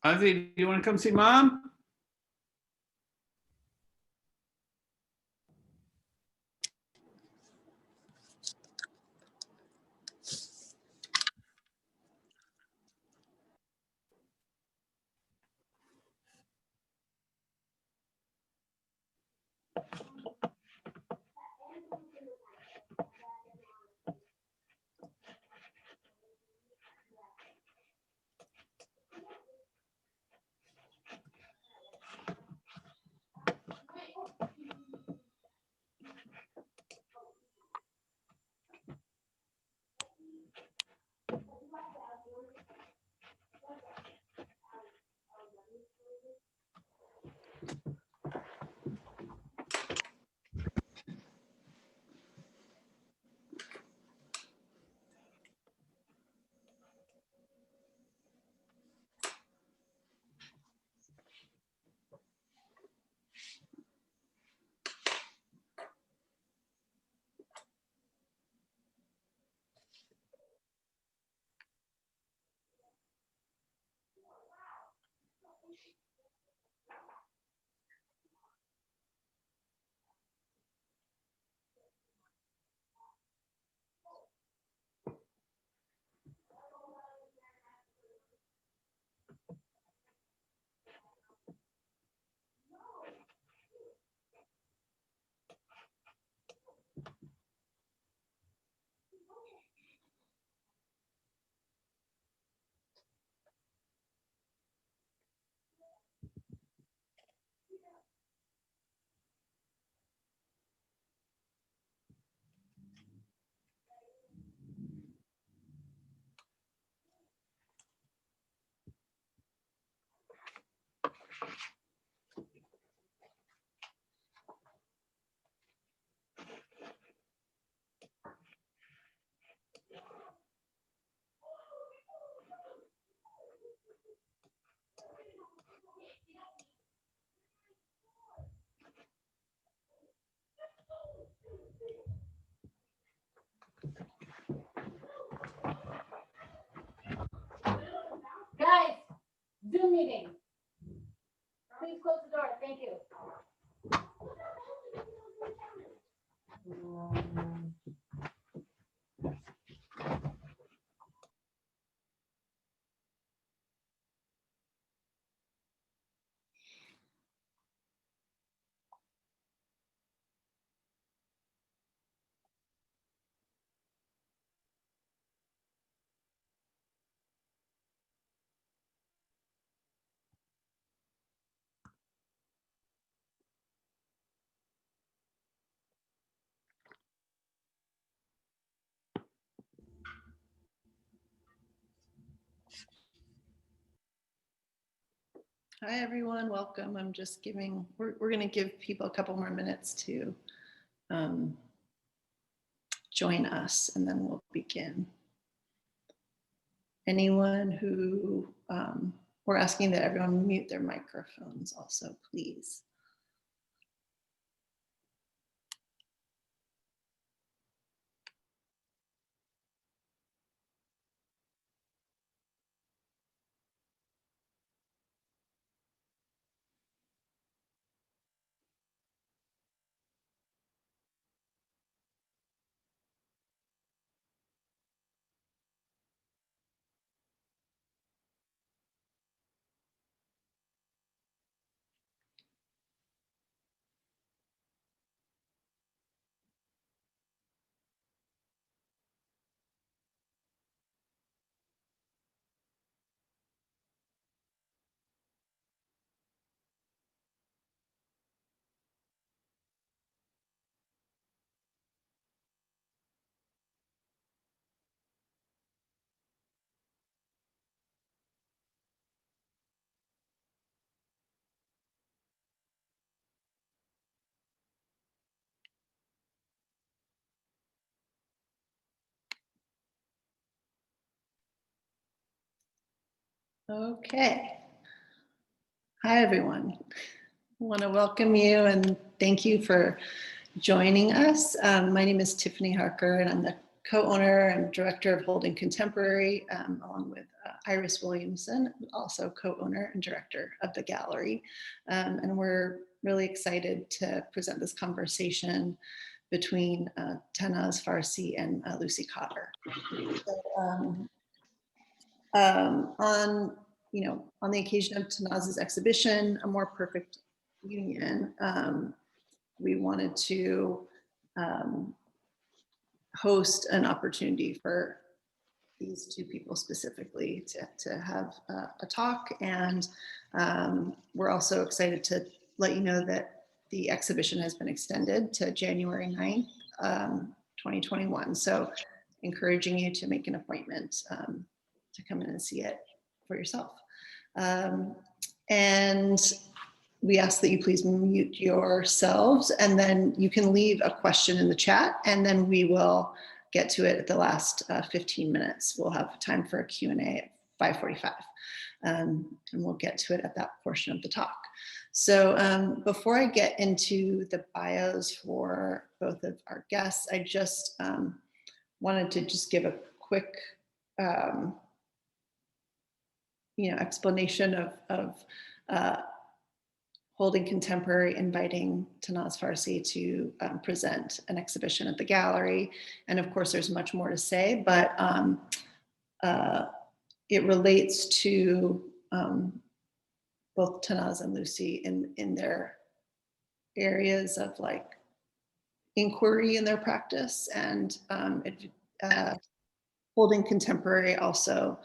Ozzy, do you want to come see Mom? Guys, Zoom meeting. Please close the door. Thank you. Hi, everyone. Welcome. I'm just giving, we're going to give people a couple more minutes to join us, and then we'll begin. Anyone who, we're asking that everyone mute their microphones also, please. Okay. Hi, everyone. I want to welcome you and thank you for joining us. My name is Tiffany Harker, and I'm the co-owner and director of Holding Contemporary, along with Iris Williamson, also co-owner and director of the gallery. And we're really excited to present this conversation between Tannaz Farsi and Lucy Cotter. So, on the occasion of Tannaz's exhibition, A More Perfect Union, we wanted to host an opportunity for these two people specifically to have a talk. And we're also excited to let you know that the exhibition has been extended to January 9th, 2021. So encouraging you to make an appointment to come in and see it for yourself. And we ask that you please mute yourselves, and then you can leave a question in the chat, and then we will get to it at the last 15 minutes. We'll have time for a Q&A at 5:45, and we'll get to it at that portion of the talk. So before I get into the bios for both of our guests, I just wanted to just give a quick explanation of Holding Contemporary inviting Tannaz Farsi to present an exhibition at the gallery. And of course, there's much more to say, but it relates to both Tannaz and Lucy in their areas of like inquiry in their practice. And Holding Contemporary also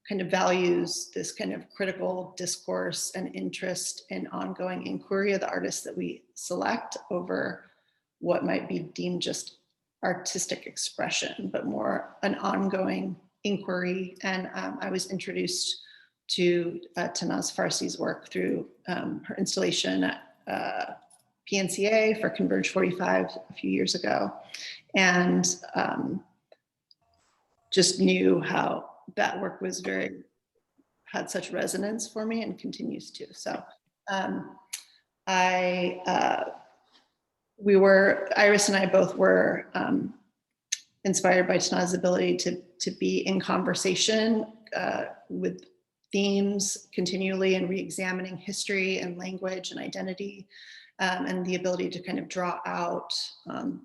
kind of values this kind of critical discourse and interest in ongoing inquiry of the artists that we select over what might be deemed just artistic expression, but more an ongoing inquiry. And I was introduced to Tannaz Farsi's work through her installation at PNCA for Converge 45 a few years ago, and just knew how that work was had such resonance for me and continues to. So Iris and I both were inspired by Tannaz's ability to be in conversation with themes continually and re-examining history and language and identity, and the ability to kind of draw out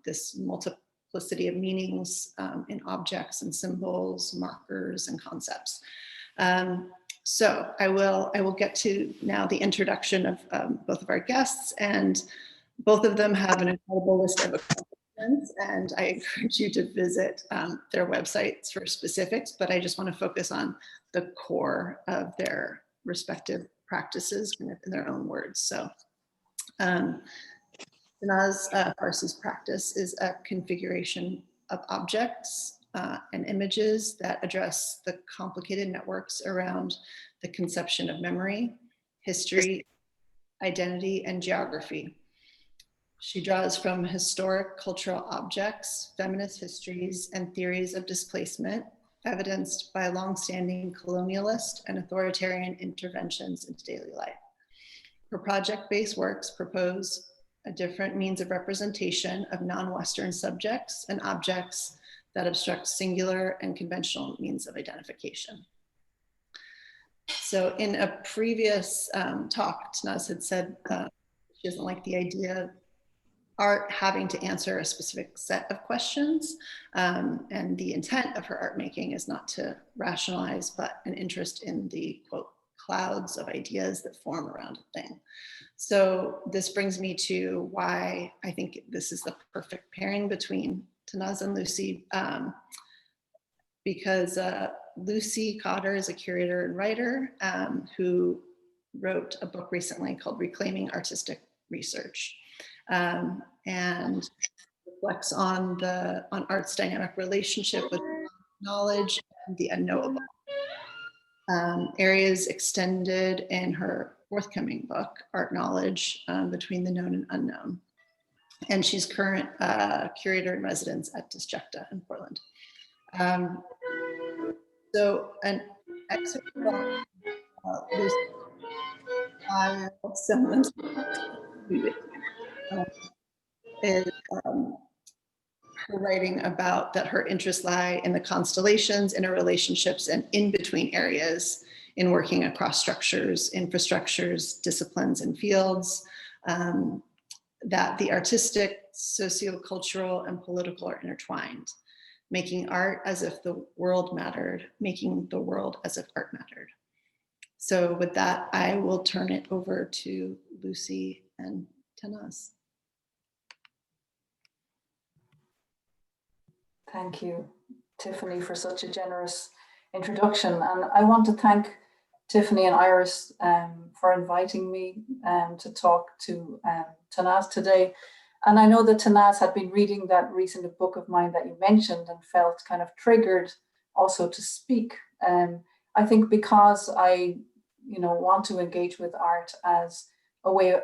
this multiplicity of meanings in objects and symbols, markers, and concepts. So I will get to now the introduction of both of our guests, and both of them have an incredible list of accomplishments, and I encourage you to visit their websites for specifics, but I just want to focus on the core of their respective practices in their own words. So Tannaz Farsi's practice is a configuration of objects and images that address the complicated networks around the conception of memory, history, identity, and geography. She draws from historic cultural objects, feminist histories, and theories of displacement, evidenced by longstanding colonialist and authoritarian interventions into daily life. Her project-based works propose a different means of representation of non-Western subjects and objects that obstruct singular and conventional means of identification. So in a previous talk, Tannaz had said she doesn't like the idea of art having to answer a specific set of questions. And the intent of her art making is not to rationalize, but an interest in the, quote, clouds of ideas that form around a thing. So this brings me to why I think this is the perfect pairing between Tannaz and Lucy, because Lucy Cotter is a curator and writer who wrote a book recently called Reclaiming Artistic Research, and reflects on art's dynamic relationship with knowledge and the unknowable. Areas extended in her forthcoming book, Art Knowledge, Between the Known and Unknown. And she's current curator in residence at Disjecta in Portland. So an excerpt from Lucy, someone's is her writing about that her interests lie in the constellations, interrelationships, and in-between areas in working across structures, infrastructures, disciplines, and fields, that the artistic, sociocultural, and political are intertwined, making art as if the world mattered, making the world as if art mattered. So with that, I will turn it over to Lucy and Tannaz. Thank you, Tiffany, for such a generous introduction. And I want to thank Tiffany and Iris for inviting me to talk to Tannaz today. And I know that Tannaz had been reading that recent book of mine that you mentioned and felt kind of triggered also to speak. I think because I, want to engage with art as a way,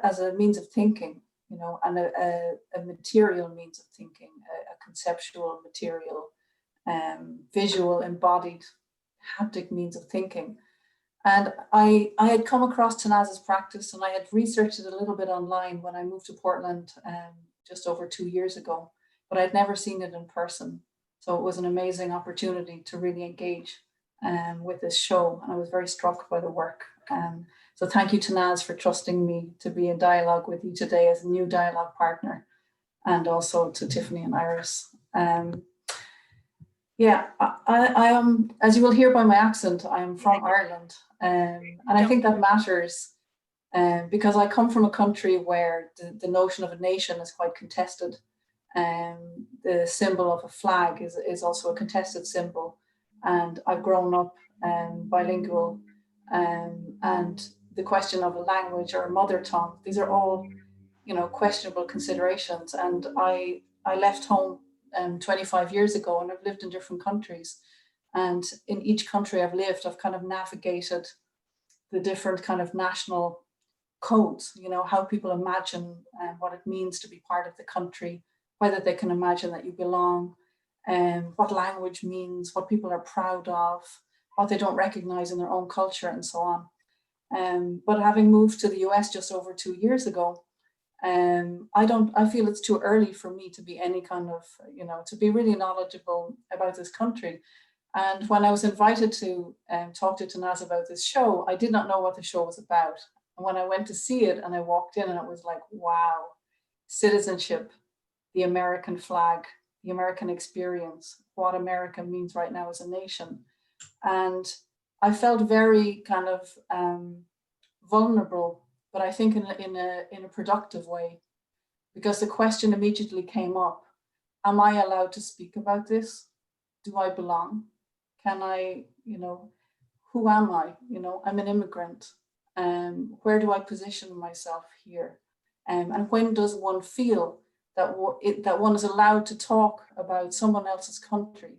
as a means of thinking, and a material means of thinking, a conceptual, material, visual, embodied, haptic means of thinking. And I had come across Tannaz's practice, and I had researched it a little bit online when I moved to Portland just over 2 years ago, but I'd never seen it in person. So it was an amazing opportunity to really engage with this show, and I was very struck by the work. So thank you, Tannaz, for trusting me to be in dialogue with you today as a new dialogue partner, and also to Tiffany and Iris. Yeah, I am, as you will hear by my accent, I am from Ireland. And I think that matters because I come from a country where the notion of a nation is quite contested. The symbol of a flag is also a contested symbol. And I've grown up bilingual, and the question of a language or a mother tongue, these are all, questionable considerations. And I left home 25 years ago, and I've lived in different countries. And in each country I've lived, I've kind of navigated the different kind of national codes, how people imagine what it means to be part of the country, whether they can imagine that you belong, what language means, what people are proud of, what they don't recognize in their own culture, and so on. But having moved to the US just over 2 years ago, I feel it's too early for me to be any kind of, to be really knowledgeable about this country. And when I was invited to talk to Tannaz about this show, I did not know what the show was about. And when I went to see it and I walked in, and it was like, wow, citizenship, the American flag, the American experience, what America means right now as a nation. And I felt very kind of vulnerable, but I think in a productive way, because the question immediately came up: am I allowed to speak about this? Do I belong? Can I, who am I? I'm an immigrant. Where do I position myself here? And when does one feel that one is allowed to talk about someone else's country?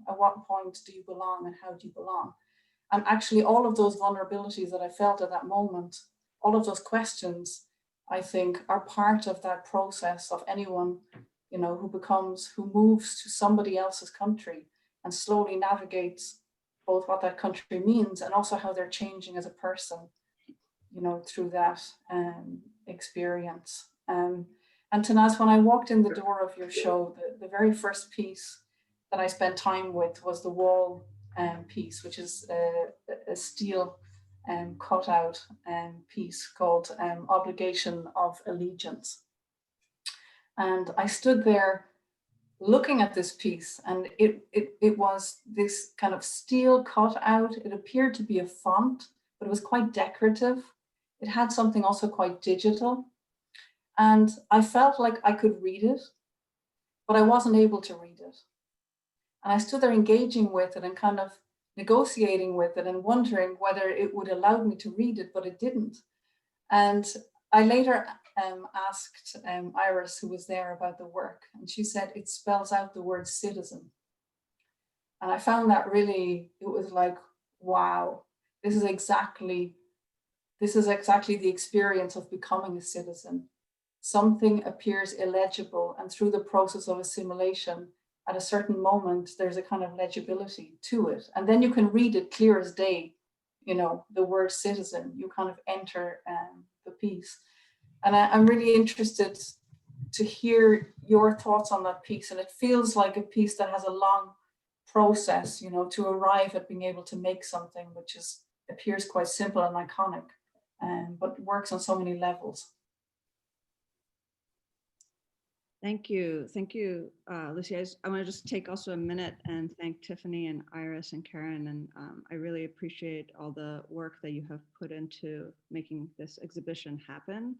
At what point do you belong, and how do you belong? And actually, all of those vulnerabilities that I felt at that moment, all of those questions, I think, are part of that process of anyone, who moves to somebody else's country and slowly navigates both what that country means and also how they're changing as a person, through that experience. And Tannaz, when I walked in the door of your show, the very first piece that I spent time with was the wall piece, which is a steel cut out piece called Obligation of Allegiance. And I stood there looking at this piece, and it was this kind of steel cut out. It appeared to be a font, but it was quite decorative. It had something also quite digital. And I felt like I could read it, but I wasn't able to read it. And I stood there engaging with it and kind of negotiating with it and wondering whether it would allow me to read it, but it didn't. And I later asked Iris, who was there, about the work, and she said it spells out the word citizen. And I found that really, it was like, wow, this is exactly the experience of becoming a citizen. Something appears illegible, and through the process of assimilation, at a certain moment, there's a kind of legibility to it. And then you can read it clear as day, the word citizen, you kind of enter the piece. And I'm really interested to hear your thoughts on that piece. And it feels like a piece that has a long process, you know, to arrive at being able to make something which appears quite simple and iconic, but works on so many levels. Thank you. Thank you, Lucy. I want to just take also a minute and thank Tiffany and Iris and Karen. And I really appreciate all the work that you have put into making this exhibition happen.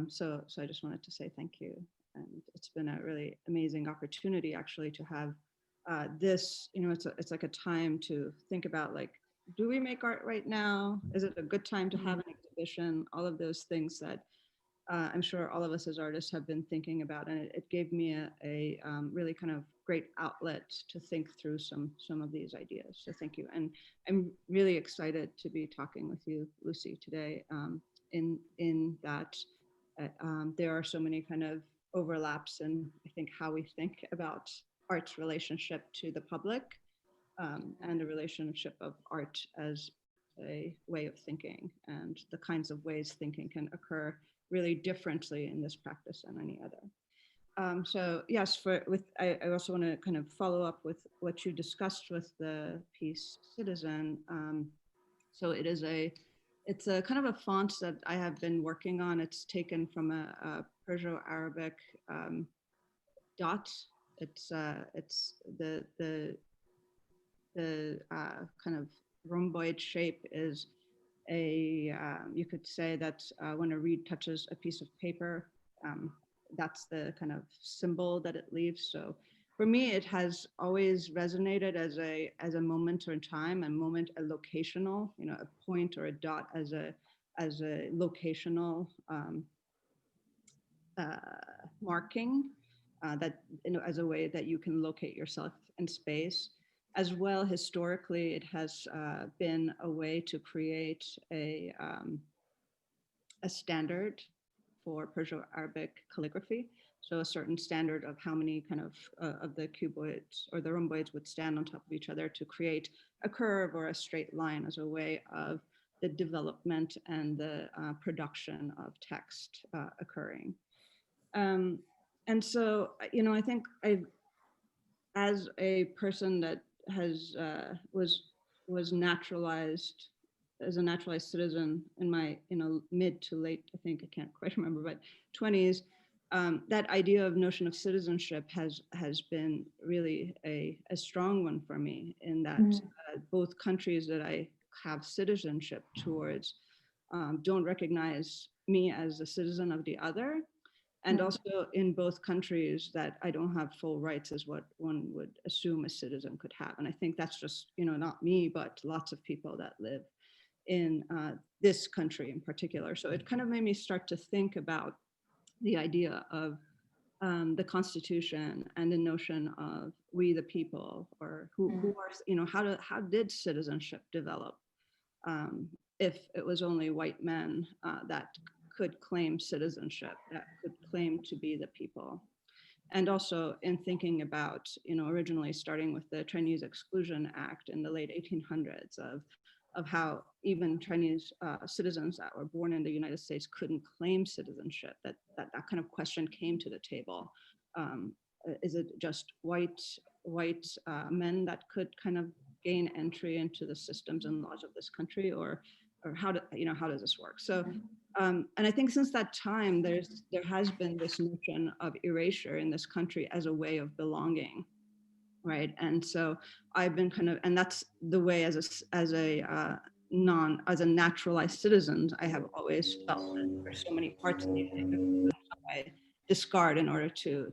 So I just wanted to say thank you. And it's been a really amazing opportunity actually to have this, you know, it's like a time to think about, like, do we make art right now? Is it a good time to have an exhibition? All of those things that I'm sure all of us as artists have been thinking about, and it gave me a really kind of great outlet to think through some of these ideas. So thank you, and I'm really excited to be talking with you, Lucy, today. In that there are so many kind of overlaps in, I think, how we think about art's relationship to the public, and the relationship of art as a way of thinking, and the kinds of ways thinking can occur really differently in this practice than any other. So yes, I also want to kind of follow up with what you discussed with the piece Citizen. So it's a kind of a font that I have been working on. It's taken from a Perso-Arabic dot. It's the kind of rhomboid shape is you could say that when a reed touches a piece of paper, that's the kind of symbol that it leaves. So for me, it has always resonated as a moment or time, a locational, you know, a point or a dot as a locational marking, that, you know, as a way that you can locate yourself in space. As well, historically, it has been a way to create a standard for Perso-Arabic calligraphy. So a certain standard of how many kind of the cuboids or the rhomboids would stand on top of each other to create a curve or a straight line as a way of the development and the production of text occurring. And so, you know, I think as a person that was naturalized as a naturalized citizen in my, you know, mid to late, I think, I can't quite remember, but 20s, that idea of notion of citizenship has been really a strong one for me, in that both countries that I have citizenship towards don't recognize me as a citizen of the other. And also in both countries that I don't have full rights as what one would assume a citizen could have. And I think that's just, you know, not me, but lots of people that live in this country in particular. So it kind of made me start to think about the idea of the Constitution and the notion of we the people, or who are, you know, how did citizenship develop if it was only white men that could claim citizenship, that could claim to be the people. And also in thinking about, you know, originally starting with the Chinese Exclusion Act in the late 1800s of how even Chinese citizens that were born in the United States couldn't claim citizenship, that kind of question came to the table. Is it just white men that could kind of gain entry into the systems and laws of this country, or how does this work? So, and I think since that time, there has been this notion of erasure in this country as a way of belonging, right? And so I've been kind of, and that's the way as a naturalized citizen, I have always felt that there's so many parts of me that I discard in order to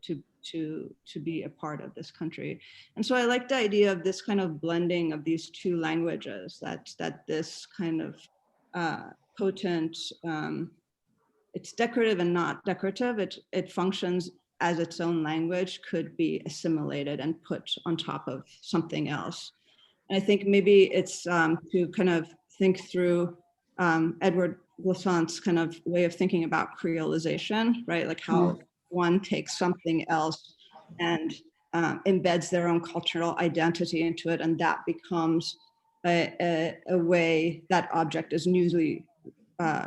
be a part of this country. And so I like the idea of this kind of blending of these two languages, that this kind of potent, it's decorative and not decorative. It functions as its own language, could be assimilated and put on top of something else. And I think maybe it's to kind of think through Edward Glissant's kind of way of thinking about creolization, right? Like how one takes something else and embeds their own cultural identity into it, and that becomes a way that object is newly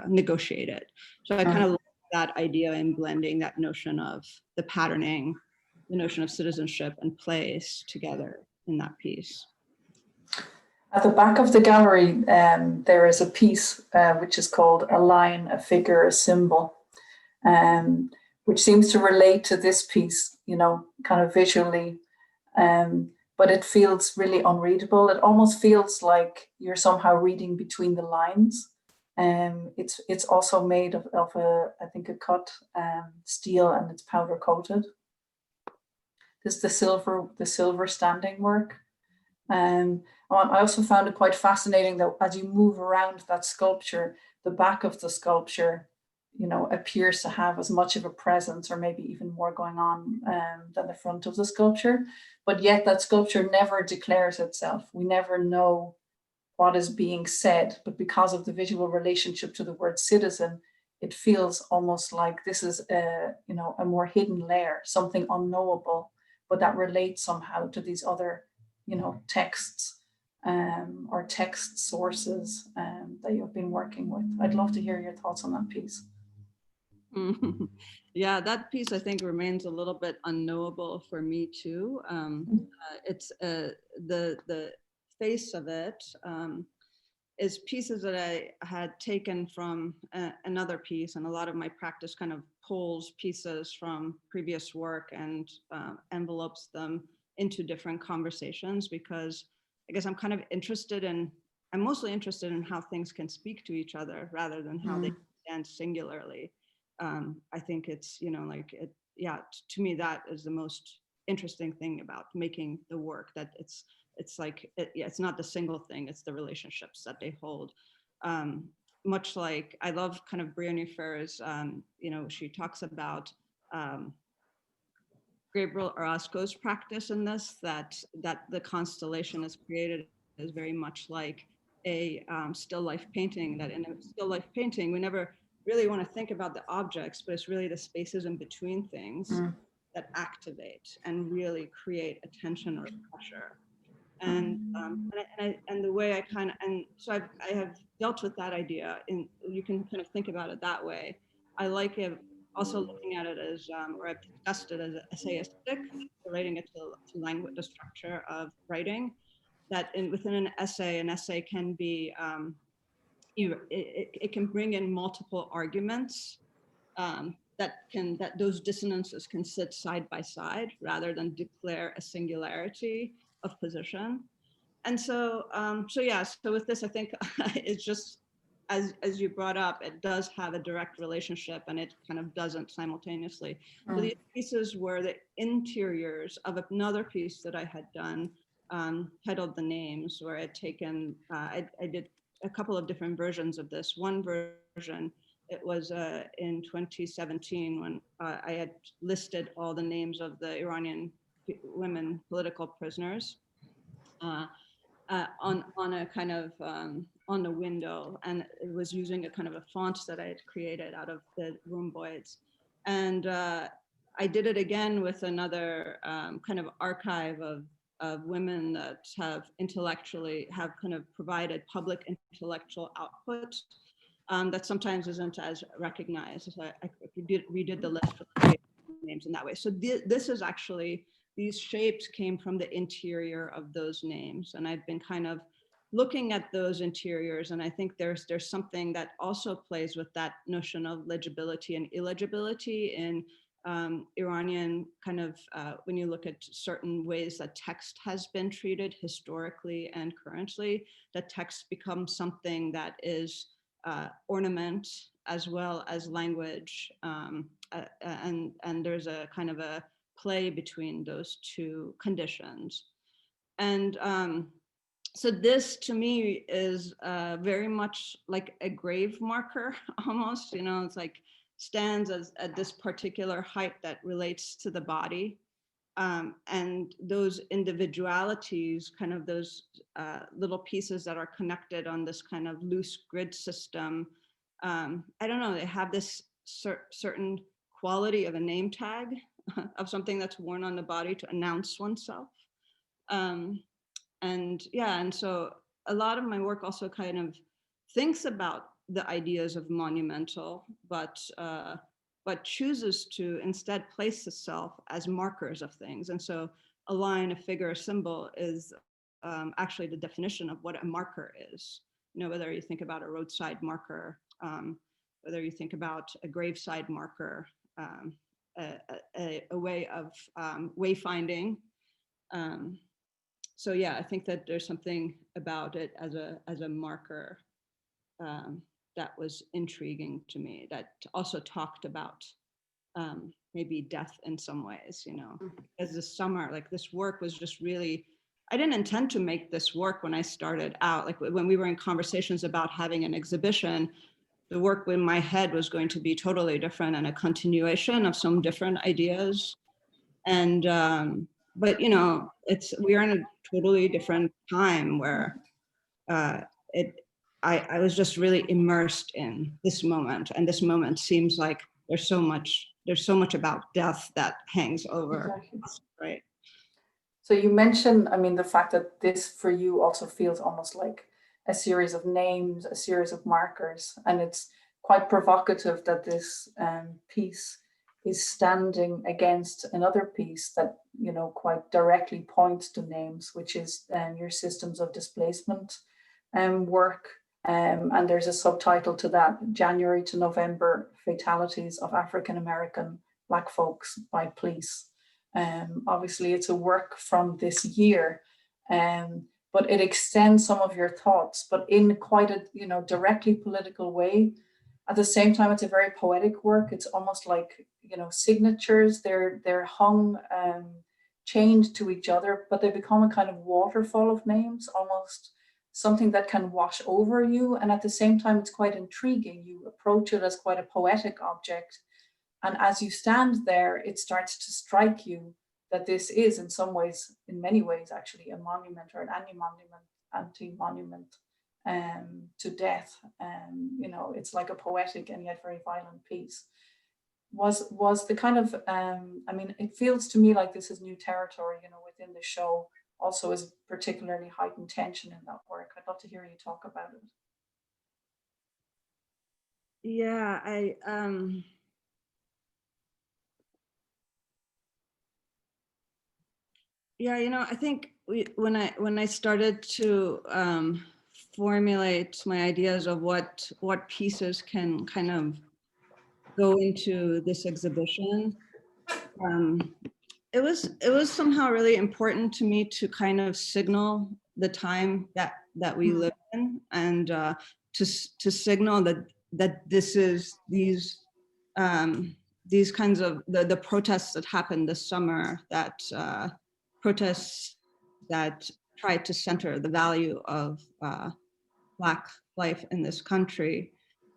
negotiated. So I kind of like that idea and blending that notion of the patterning, the notion of citizenship and place together in that piece. At the back of the gallery, there is a piece which is called A Line, a Figure, a Symbol, which seems to relate to this piece, you know, kind of visually, but it feels really unreadable. It almost feels like you're somehow reading between the lines. It's also made of I think a cut steel, and it's powder coated. This is the silver standing work. I also found it quite fascinating that as you move around that sculpture, the back of the sculpture, you know, appears to have as much of a presence, or maybe even more going on than the front of the sculpture. But yet that sculpture never declares itself. We never know what is being said, but because of the visual relationship to the word citizen, it feels almost like this is a, you know, a more hidden layer, something unknowable, but that relates somehow to these other, you know, texts or text sources that you've been working with. I'd love to hear your thoughts on that piece. Yeah, that piece I think remains a little bit unknowable for me too. It's the face of it is pieces that I had taken from another piece, and a lot of my practice kind of pulls pieces from previous work and envelopes them into different conversations, because I guess I'm mostly interested in how things can speak to each other rather than how they stand singularly. I think it's, you know, like to me, that is the most interesting thing about making the work, that it's like, it's not the single thing, it's the relationships that they hold. Much like, I love kind of Briony Ferr's, you know, she talks about Gabriel Orozco's practice in this, that the constellation is created is very much like a still life painting, that in a still life painting, we never really want to think about the objects, but it's really the spaces in between things that activate and really create a tension or pressure. And the way I kind of, and so I have dealt with that idea, and you can kind of think about it that way. I like it also looking at it as, or I've discussed it as essayistic, relating it to language, the structure of writing, that within an essay can be, it can bring in multiple arguments that those dissonances can sit side by side rather than declare a singularity of position. And so, so with this, I think it's just, as you brought up, it does have a direct relationship, and it kind of doesn't simultaneously. So these pieces were the interiors of another piece that I had done, titled The Names, where I'd taken, I did a couple of different versions of this. One version, it was in 2017 when I had listed all the names of the Iranian women political prisoners on a kind of on the window, and it was using a kind of a font that I had created out of the rhomboids. And I did it again with another kind of archive of women that have kind of provided public intellectual output that sometimes isn't as recognized. So I redid the list of the names in that way. So this is actually, these shapes came from the interior of those names. And I've been kind of looking at those interiors, and I think there's something that also plays with that notion of legibility and illegibility in Iranian kind of, when you look at certain ways that text has been treated historically and currently, that text becomes something that is ornament as well as language, and there's a kind of a play between those two conditions. And so this to me is very much like a grave marker almost, you know, it's like stands as at this particular height that relates to the body. And those individualities, kind of those little pieces that are connected on this kind of loose grid system, I don't know, they have this certain quality of a name tag of something that's worn on the body to announce oneself. And so a lot of my work also kind of thinks about the ideas of monumental, but but chooses to instead place itself as markers of things. And so a line, a figure, a symbol is actually the definition of what a marker is. You know, whether you think about a roadside marker, whether you think about a graveside marker, a way of wayfinding. So yeah, I think that there's something about it as a marker that was intriguing to me, that also talked about maybe death in some ways, you know. As this summer, like this work was just really, I didn't intend to make this work when I started out. Like when we were in conversations about having an exhibition, the work in my head was going to be totally different and a continuation of some different ideas. And, but you know, we are in a totally different time where I was just really immersed in this moment, and this moment seems like there's so much about death that hangs over, Exactly. right? So you mentioned, I mean, the fact that this for you also feels almost like a series of names, a series of markers, and it's quite provocative that this piece is standing against another piece that, you know, quite directly points to names, which is your systems of displacement work. And there's a subtitle to that: January to November, Fatalities of African American Black Folks by Police. Obviously it's a work from this year, but it extends some of your thoughts, but in quite a, you know, directly political way. At the same time, it's a very poetic work. It's almost like, you know, signatures. They're hung, chained to each other, but they become a kind of waterfall of names, almost something that can wash over you. And at the same time, it's quite intriguing. You approach it as quite a poetic object. And as you stand there, it starts to strike you that this is in some ways, in many ways, actually a monument or an anti-monument to death. You know, it's like a poetic and yet very violent piece. Was the kind of, I mean, it feels to me like this is new territory, you know, within the show. Also is particularly heightened tension in that work. I'd love to hear you talk about it. Yeah, yeah, you know, I think when I started to formulate my ideas of what pieces can kind of go into this exhibition, it was somehow really important to me to kind of signal the time that we live in, and to signal that this is these kinds of the protests that happened this summer, that protests that tried to center the value of Black life in this country,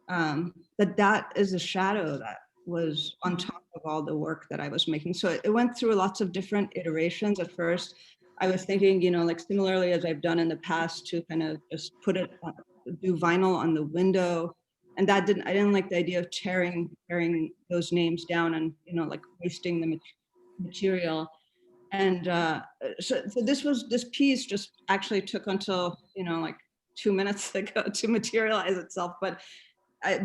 that is a shadow that was on top of all the work that I was making. So it went through lots of different iterations. At first, I was thinking, you know, like similarly as I've done in the past, to kind of just put it, do vinyl on the window. And I didn't like the idea of tearing those names down and, you know, like wasting the material. And so this piece just actually took until, you know, like 2 minutes ago to materialize itself. But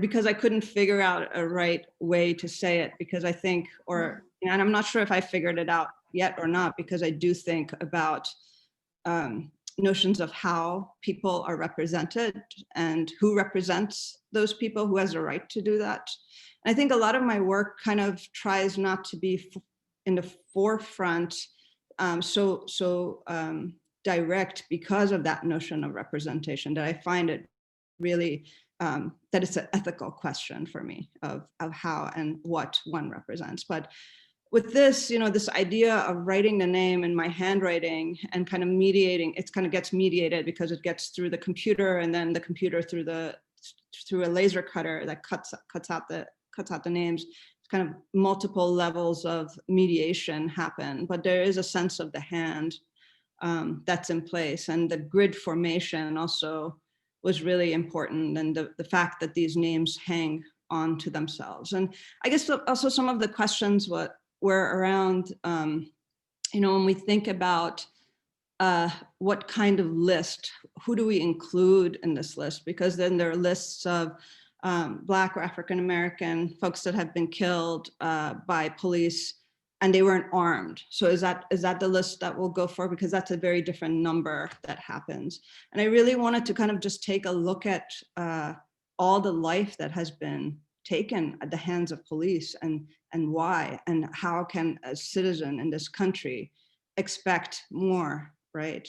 because I couldn't figure out a right way to say it, because I think, and I'm not sure if I figured it out yet or not, because I do think about notions of how people are represented and who represents those people, who has a right to do that. And I think a lot of my work kind of tries not to be in the forefront so direct because of that notion of representation, that I find it really, that it's an ethical question for me of how and what one represents. But with this, you know, this idea of writing the name in my handwriting and kind of mediating, it kind of gets mediated because it gets through the computer, and then the computer through a laser cutter that cuts out the names. It's kind of multiple levels of mediation happen, but there is a sense of the hand that's in place, and the grid formation also was really important, and the fact that these names hang on to themselves. And I guess also some of the questions were around, you know, when we think about what kind of list, who do we include in this list? Because then there are lists of Black or African American folks that have been killed by police, and they weren't armed. So is that the list that we'll go for? Because that's a very different number that happens. And I really wanted to kind of just take a look at all the life that has been taken at the hands of police, and why, and how can a citizen in this country expect more, right?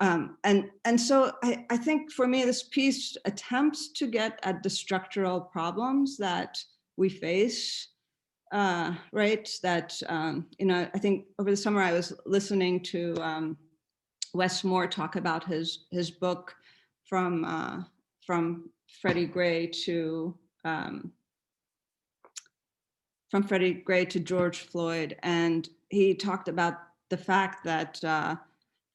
And so I think for me, this piece attempts to get at the structural problems that we face, right? That, you know, I think over the summer I was listening to Wes Moore talk about his book from Freddie Gray to George Floyd, and he talked about the fact that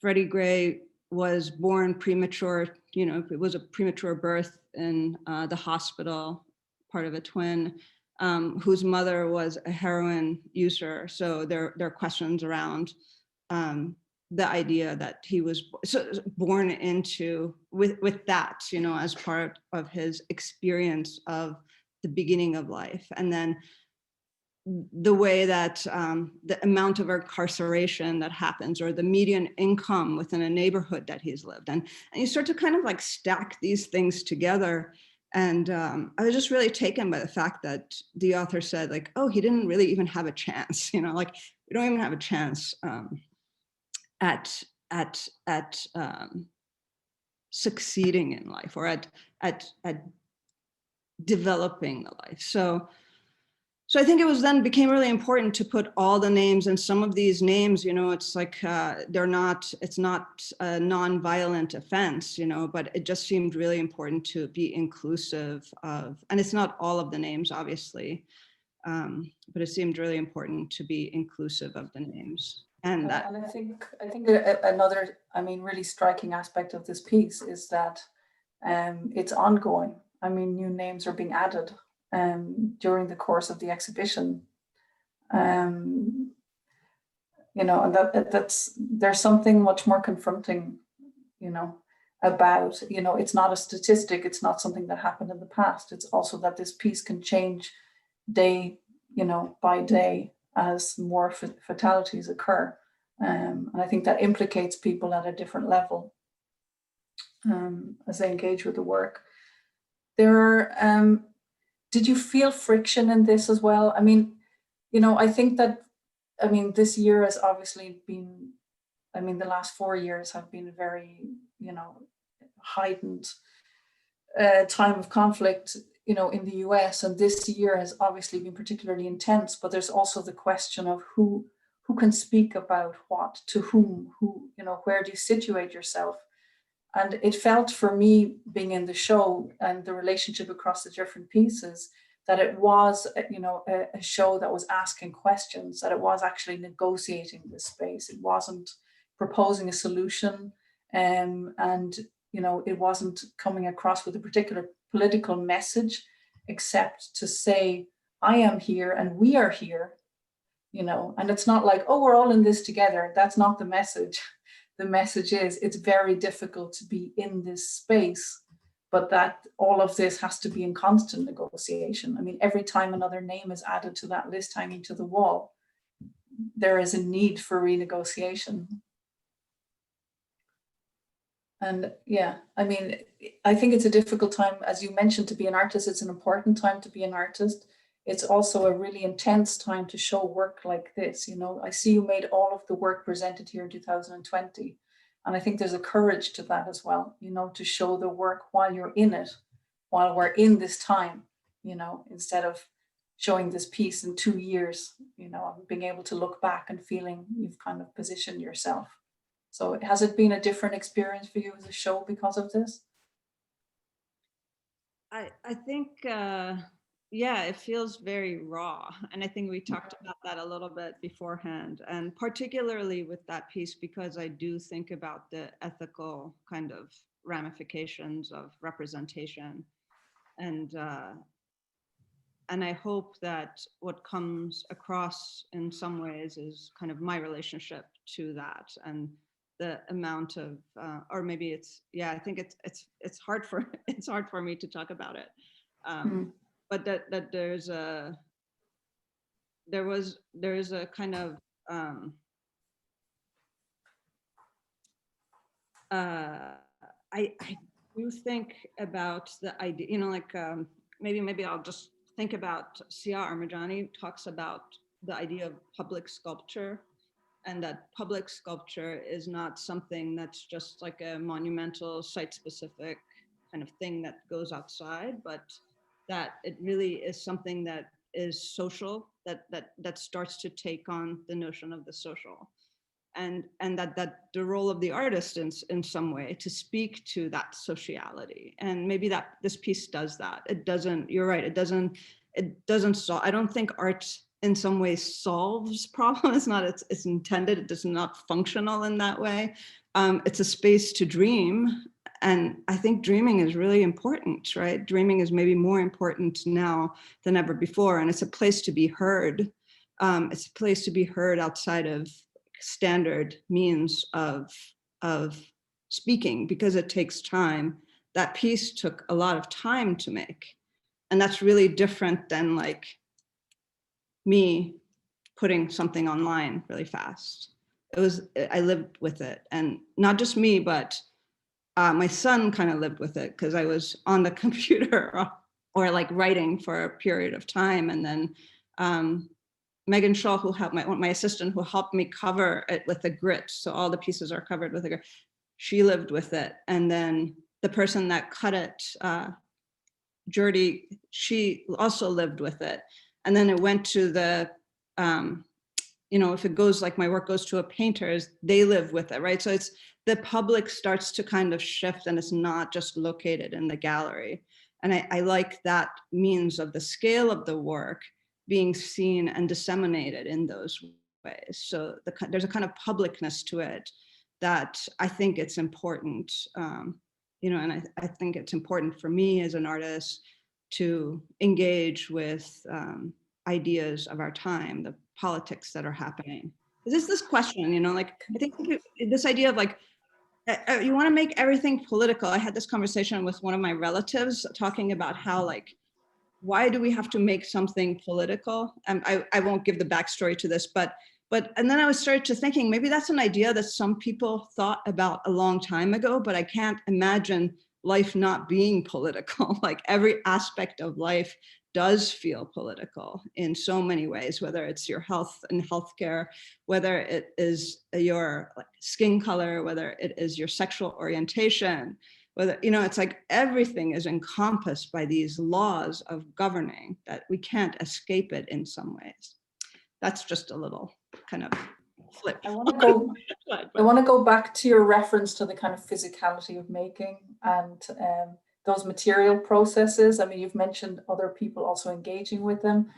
Freddie Gray was born premature, you know, it was a premature birth in the hospital, part of a twin, whose mother was a heroin user. So there are questions around the idea that he was born into with that, you know, as part of his experience of the beginning of life. And then the way that the amount of incarceration that happens, or the median income within a neighborhood that he's lived in. And you start to kind of like stack these things together. And I was just really taken by the fact that the author said, like, oh, he didn't really even have a chance, you know, like we don't even have a chance at succeeding in life, or at developing the life. So I think it was then became really important to put all the names, and some of these names, you know, it's like it's not a non-violent offense, you know, but it just seemed really important to be inclusive of, and it's not all of the names, obviously, but it seemed really important to be inclusive of the names. And that, and I think another, I mean, really striking aspect of this piece is that it's ongoing. I mean, new names are being added during the course of the exhibition. You know, and there's something much more confronting, you know, about, you know, it's not a statistic, it's not something that happened in the past. It's also that this piece can change day, you know, by day as more fatalities occur. And I think that implicates people at a different level as they engage with the work. There are, did you feel friction in this as well? I mean, you know, I think that, I mean, this year has obviously been, I mean, the last 4 years have been very, you know, heightened time of conflict, you know, in the US. And this year has obviously been particularly intense, but there's also the question of who can speak about what, to whom, who, you know, where do you situate yourself? And it felt for me, being in the show and the relationship across the different pieces, that it was, you know, a show that was asking questions, that it was actually negotiating this space. It wasn't proposing a solution, and, you know, it wasn't coming across with a particular political message, except to say, I am here and we are here, you know. And it's not like, oh, we're all in this together. That's not the message. The message is, it's very difficult to be in this space, but that all of this has to be in constant negotiation. I mean, every time another name is added to that list hanging to the wall, there is a need for renegotiation. And yeah, I mean, I think it's a difficult time, as you mentioned, to be an artist. It's an important time to be an artist. It's also a really intense time to show work like this. You know, I see you made all of the work presented here in 2020. And I think there's a courage to that as well, you know, to show the work while you're in it, while we're in this time, you know, instead of showing this piece in 2 years, you know, being able to look back and feeling you've kind of positioned yourself. So has it been a different experience for you as a show because of this? I think, yeah, it feels very raw. And I think we talked about that a little bit beforehand, and particularly with that piece, because I do think about the ethical kind of ramifications of representation. And I hope that what comes across in some ways is kind of my relationship to that, and the amount of, or maybe it's, yeah, I think it's hard for me to talk about it. But that there is a kind of I do think about the idea, you know, like maybe I'll just think about Sia Armajani talks about the idea of public sculpture, and that public sculpture is not something that's just like a monumental site-specific kind of thing that goes outside, but that it really is something that is social, that starts to take on the notion of the social. And that the role of the artist in some way to speak to that sociality. And maybe that this piece does that. It doesn't, you're right, it doesn't solve, I don't think art in some ways solves problems. It's not, it's intended, it is not functional in that way. It's a space to dream. And I think dreaming is really important, right? Dreaming is maybe more important now than ever before. And it's a place to be heard. It's a place to be heard outside of standard means of speaking, because it takes time. That piece took a lot of time to make. And that's really different than like me putting something online really fast. I lived with it, and not just me, but my son kind of lived with it, because I was on the computer or like writing for a period of time. And then Megan Shaw, who helped my assistant, who helped me cover it with a grit, so all the pieces are covered with a grit, she lived with it. And then the person that cut it, Jordy, she also lived with it. And then it went to the, you know, if it goes like my work goes to a painter's, they live with it, right? So it's the public starts to kind of shift, and it's not just located in the gallery. And I like that means of the scale of the work being seen and disseminated in those ways. So there's a kind of publicness to it that I think it's important, you know, and I think it's important for me as an artist to engage with ideas of our time, the politics that are happening. Is this question, you know, like, I think this idea of like, you want to make everything political. I had this conversation with one of my relatives talking about how like, why do we have to make something political? I won't give the backstory to this, but and then I was started to thinking, maybe that's an idea that some people thought about a long time ago, but I can't imagine life not being political. Like every aspect of life does feel political in so many ways, whether it's your health and healthcare, whether it is your like, skin color, whether it is your sexual orientation, whether, you know, it's like everything is encompassed by these laws of governing that we can't escape it in some ways. That's just a little kind of flip. I want to go back to your reference to the kind of physicality of making and those material processes. I mean, you've mentioned other people also engaging with them,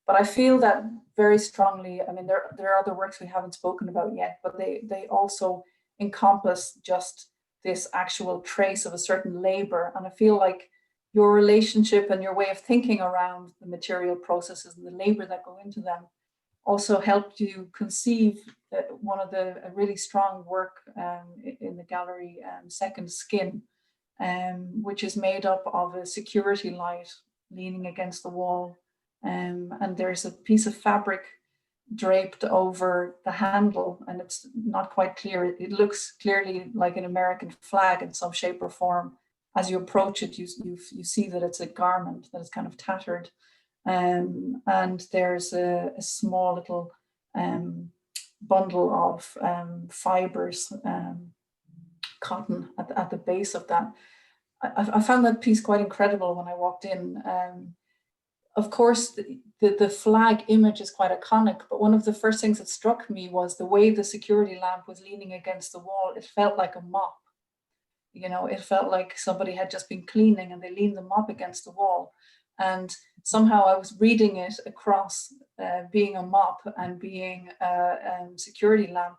but I feel that very strongly. I mean, there are other works we haven't spoken about yet, but they also encompass just this actual trace of a certain labor. And I feel like your relationship and your way of thinking around the material processes and the labor that go into them also helped you conceive one of the really strong work in the gallery, Second Skin, which is made up of a security light leaning against the wall. And there's a piece of fabric draped over the handle, and it's not quite clear. It looks clearly like an American flag in some shape or form. As you approach it, you see that it's a garment that is kind of tattered. And there's a small little bundle of fibers, cotton at the base of that. I found that piece quite incredible when I walked in. Of course, the flag image is quite iconic, but one of the first things that struck me was the way the security lamp was leaning against the wall. It felt like a mop. You know, it felt like somebody had just been cleaning and they leaned the mop against the wall. And somehow I was reading it across being a mop and being a security lamp.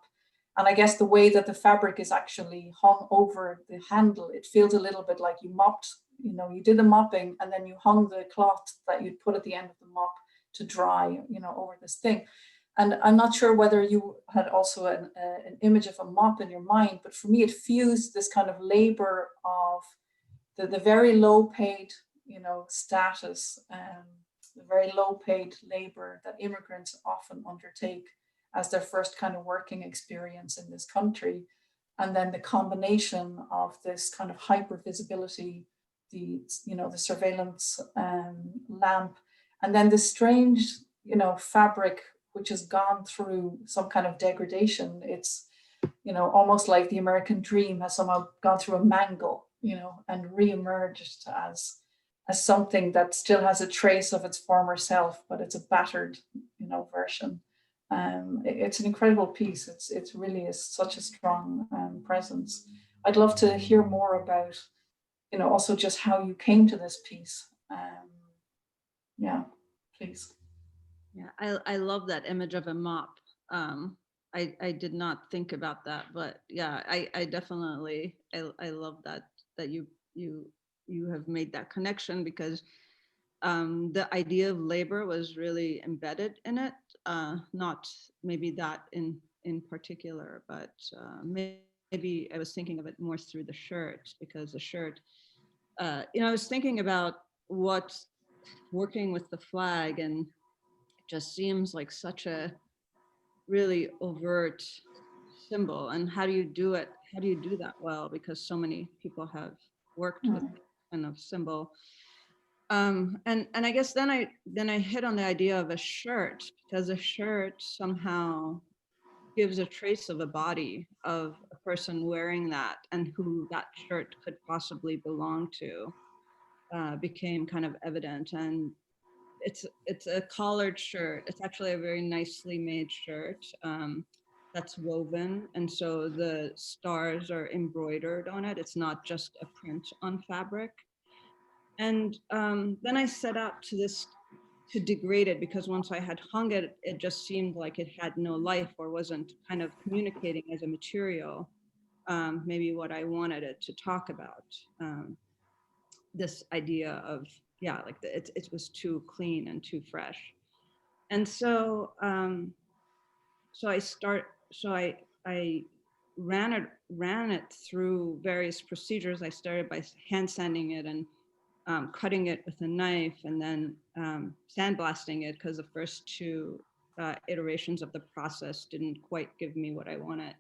And I guess the way that the fabric is actually hung over the handle, it feels a little bit like you mopped, you know, you did the mopping and then you hung the cloth that you'd put at the end of the mop to dry, you know, over this thing. And I'm not sure whether you had also an image of a mop in your mind, but for me, it fused this kind of labor of the very low paid, status, the very low paid labor that immigrants often undertake as their first kind of working experience in this country. And then the combination of this kind of hyper visibility, the surveillance lamp, and then the strange, fabric, which has gone through some kind of degradation. It's, almost like the American dream has somehow gone through a mangle, and reemerged as something that still has a trace of its former self, but it's a battered, version. It's an incredible piece. It's really is such a strong presence. I'd love to hear more about, also just how you came to this piece. Yeah, please. Yeah, I love that image of a mop. I did not think about that, but yeah, I definitely I love that you have made that connection, because the idea of labor was really embedded in it. Not maybe that in particular, but maybe I was thinking of it more through the shirt, because the shirt, I was thinking about what working with the flag, and it just seems like such a really overt symbol. And how do you do it? How do you do that well? Because so many people have worked with that kind of symbol. And I guess then I hit on the idea of a shirt, because a shirt somehow gives a trace of a body of a person wearing that, and who that shirt could possibly belong to became kind of evident. And it's a collared shirt. It's actually a very nicely made shirt that's woven, and so the stars are embroidered on it. It's not just a print on fabric. And then I set out to degrade it, because once I had hung it, it just seemed like it had no life, or wasn't kind of communicating as a material, maybe what I wanted it to talk about. This idea of, yeah, like it was too clean and too fresh. And so I ran it through various procedures. I started by hand sanding it, and cutting it with a knife, and then sandblasting it, because the first two iterations of the process didn't quite give me what I wanted.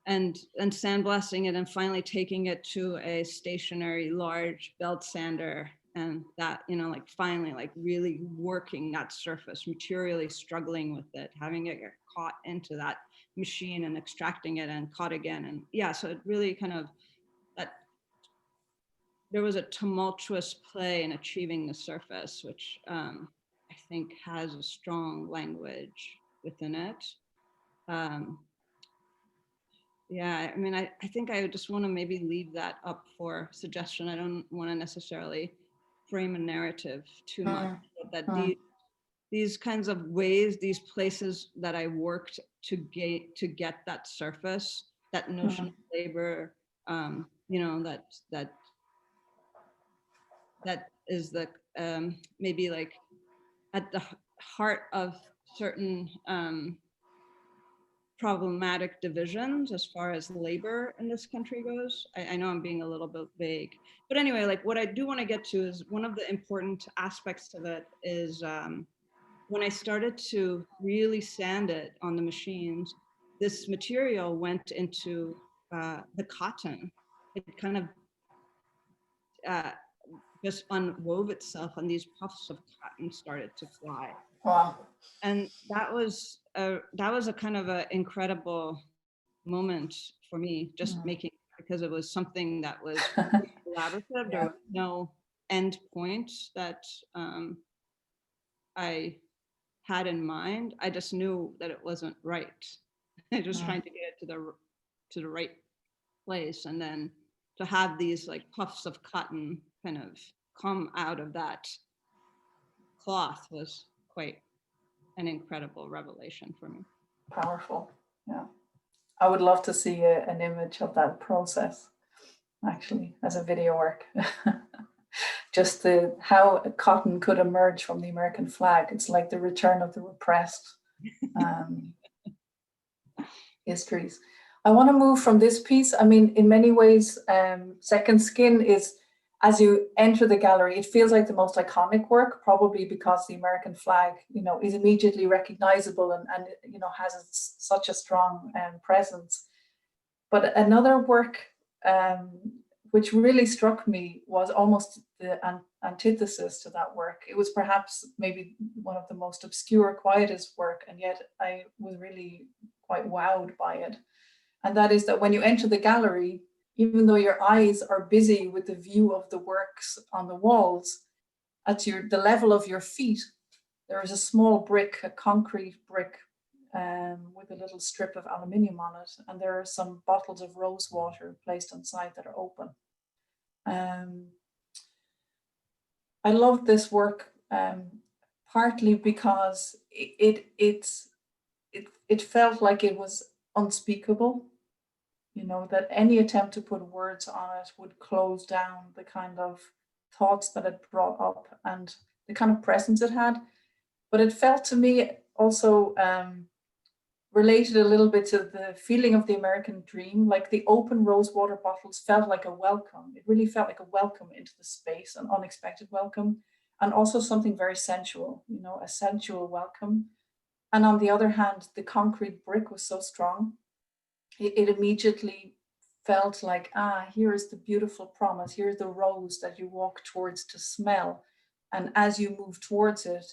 And sandblasting it, and finally taking it to a stationary large belt sander, and that, like finally like really working that surface, materially struggling with it, having it get caught into that machine, and extracting it and caught again. And yeah, so it really kind of, that there was a tumultuous play in achieving the surface, which I think has a strong language within it. Yeah, I mean, I think I just want to maybe leave that up for suggestion. I don't want to necessarily frame a narrative too much, but that these kinds of ways, these places that I worked to get that surface, that notion of labor, that is the maybe like at the heart of certain problematic divisions as far as labor in this country goes. I know I'm being a little bit vague, but anyway, like what I do want to get to is one of the important aspects of it is when I started to really sand it on the machines, this material went into the cotton. It kind of just unwove itself, and these puffs of cotton started to fly. Wow. And that was a kind of an incredible moment for me, just making, because it was something that was collaborative. There was no end point that I had in mind. I just knew that it wasn't right. I just trying to get it to the right place, and then to have these like puffs of cotton kind of come out of that cloth was quite an incredible revelation for me. Powerful. Yeah. I would love to see an image of that process, actually, as a video work. Just how cotton could emerge from the American flag. It's like the return of the repressed histories. I want to move from this piece. I mean, in many ways, Second Skin is as you enter the gallery, it feels like the most iconic work, probably because the American flag, you know, is immediately recognizable and you know, has such a strong presence. But another work which really struck me was almost the antithesis to that work. It was perhaps maybe one of the most obscure, quietest work, and yet I was really quite wowed by it. And that is that when you enter the gallery, even though your eyes are busy with the view of the works on the walls, at the level of your feet, there is a small brick, a concrete brick, with a little strip of aluminium on it, and there are some bottles of rose water placed on side that are open. I loved this work partly because it felt like it was unspeakable. You know, that any attempt to put words on it would close down the kind of thoughts that it brought up and the kind of presence it had. But it felt to me also related a little bit to the feeling of the American dream. Like the open rose water bottles felt like a welcome. It really felt like a welcome into the space, an unexpected welcome, and also something very sensual, you know, a sensual welcome. And on the other hand, the concrete brick was so strong. It immediately felt like, here is the beautiful promise. Here's the rose that you walk towards to smell. And as you move towards it,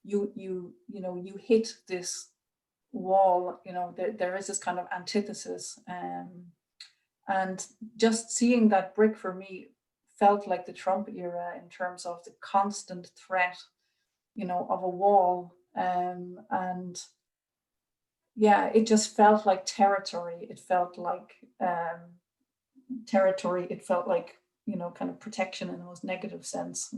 you hit this wall, you know, there is this kind of antithesis. And just seeing that brick for me felt like the Trump era in terms of the constant threat, you know, of a wall. And yeah, it just felt like territory. It felt like territory. It felt like, you know, kind of protection in the most negative sense.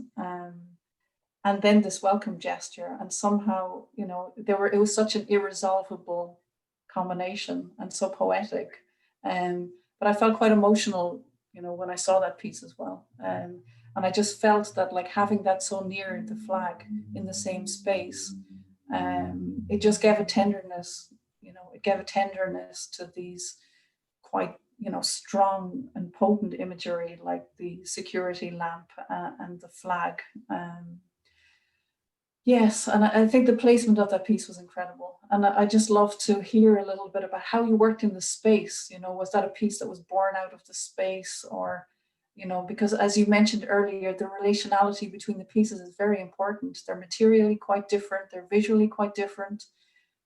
And then this welcome gesture, and somehow, you know, it was such an irresolvable combination and so poetic. But I felt quite emotional, you know, when I saw that piece as well. And I just felt that, like, having that so near the flag in the same space, it just gave a tenderness, you know, it gave a tenderness to these quite, you know, strong and potent imagery, like the security lamp and the flag. Yes, and I think the placement of that piece was incredible. And I just love to hear a little bit about how you worked in the space. You know, was that a piece that was born out of the space, or, you know, because as you mentioned earlier, the relationality between the pieces is very important. They're materially quite different, they're visually quite different,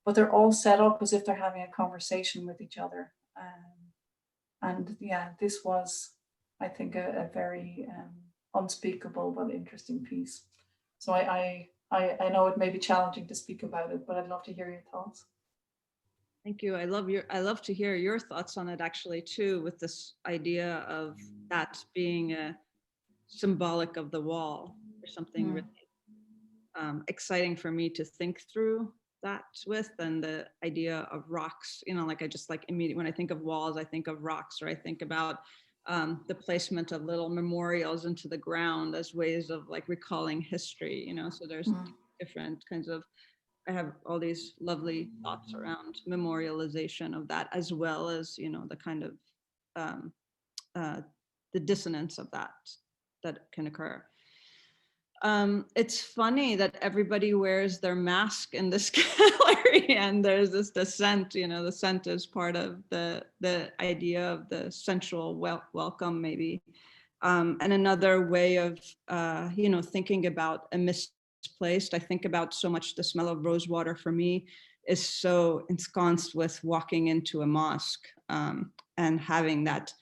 but they're all set up as if they're having a conversation with each other. And yeah, this was, I think, a very unspeakable but interesting piece. So I know it may be challenging to speak about it, but I'd love to hear your thoughts. Thank you. I love to hear your thoughts on it actually too, with this idea of that being a symbolic of the wall, or something really exciting for me to think through that with, and the idea of rocks, you know, like I just like immediately when I think of walls, I think of rocks, or I think about the placement of little memorials into the ground as ways of like recalling history, you know, so there's different kinds of, I have all these lovely thoughts around memorialization of that, as well as, you know, the kind of the dissonance of that can occur. It's funny that everybody wears their mask in this gallery, and there's this scent, you know, the scent is part of the idea of the sensual welcome maybe. And another way of, you know, thinking about a misplaced, I think about so much the smell of rose water for me is so ensconced with walking into a mosque and having that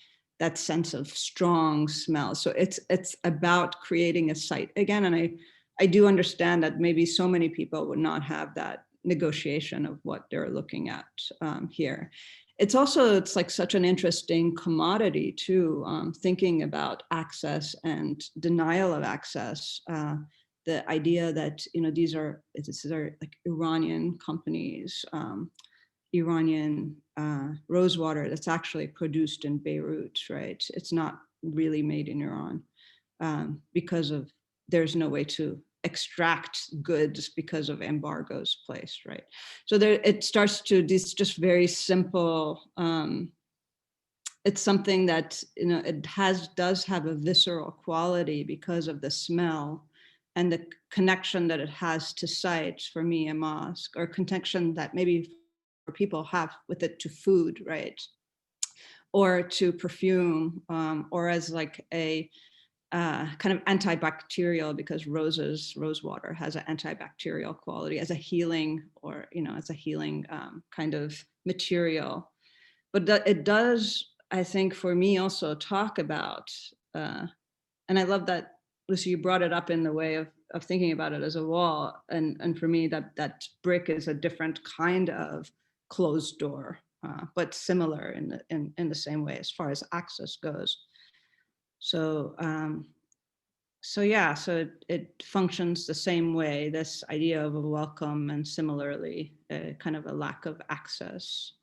sense of strong smell. So it's about creating a site again. And I do understand that maybe so many people would not have that negotiation of what they're looking at here. It's like such an interesting commodity too, thinking about access and denial of access. The idea that, you know, these are like Iranian companies, Iranian rosewater that's actually produced in Beirut, right? It's not really made in Iran because of, there's no way to extract goods because of embargoes placed, right? So there, it starts to, these just very simple it's something that, you know, it does have a visceral quality because of the smell and the connection that it has to sites, for me, a mosque, or connection that maybe people have with it to food, right? Or to perfume, or as like a kind of antibacterial, because rose water has an antibacterial quality, as a healing, or, you know, as a healing kind of material. But it does, I think, for me also talk about, and I love that, Lucy, you brought it up in the way of thinking about it as a wall. And for me, that brick is a different kind of closed door, but similar in the same way as far as access goes. So, so yeah, so it functions the same way, this idea of a welcome, and similarly, kind of a lack of access.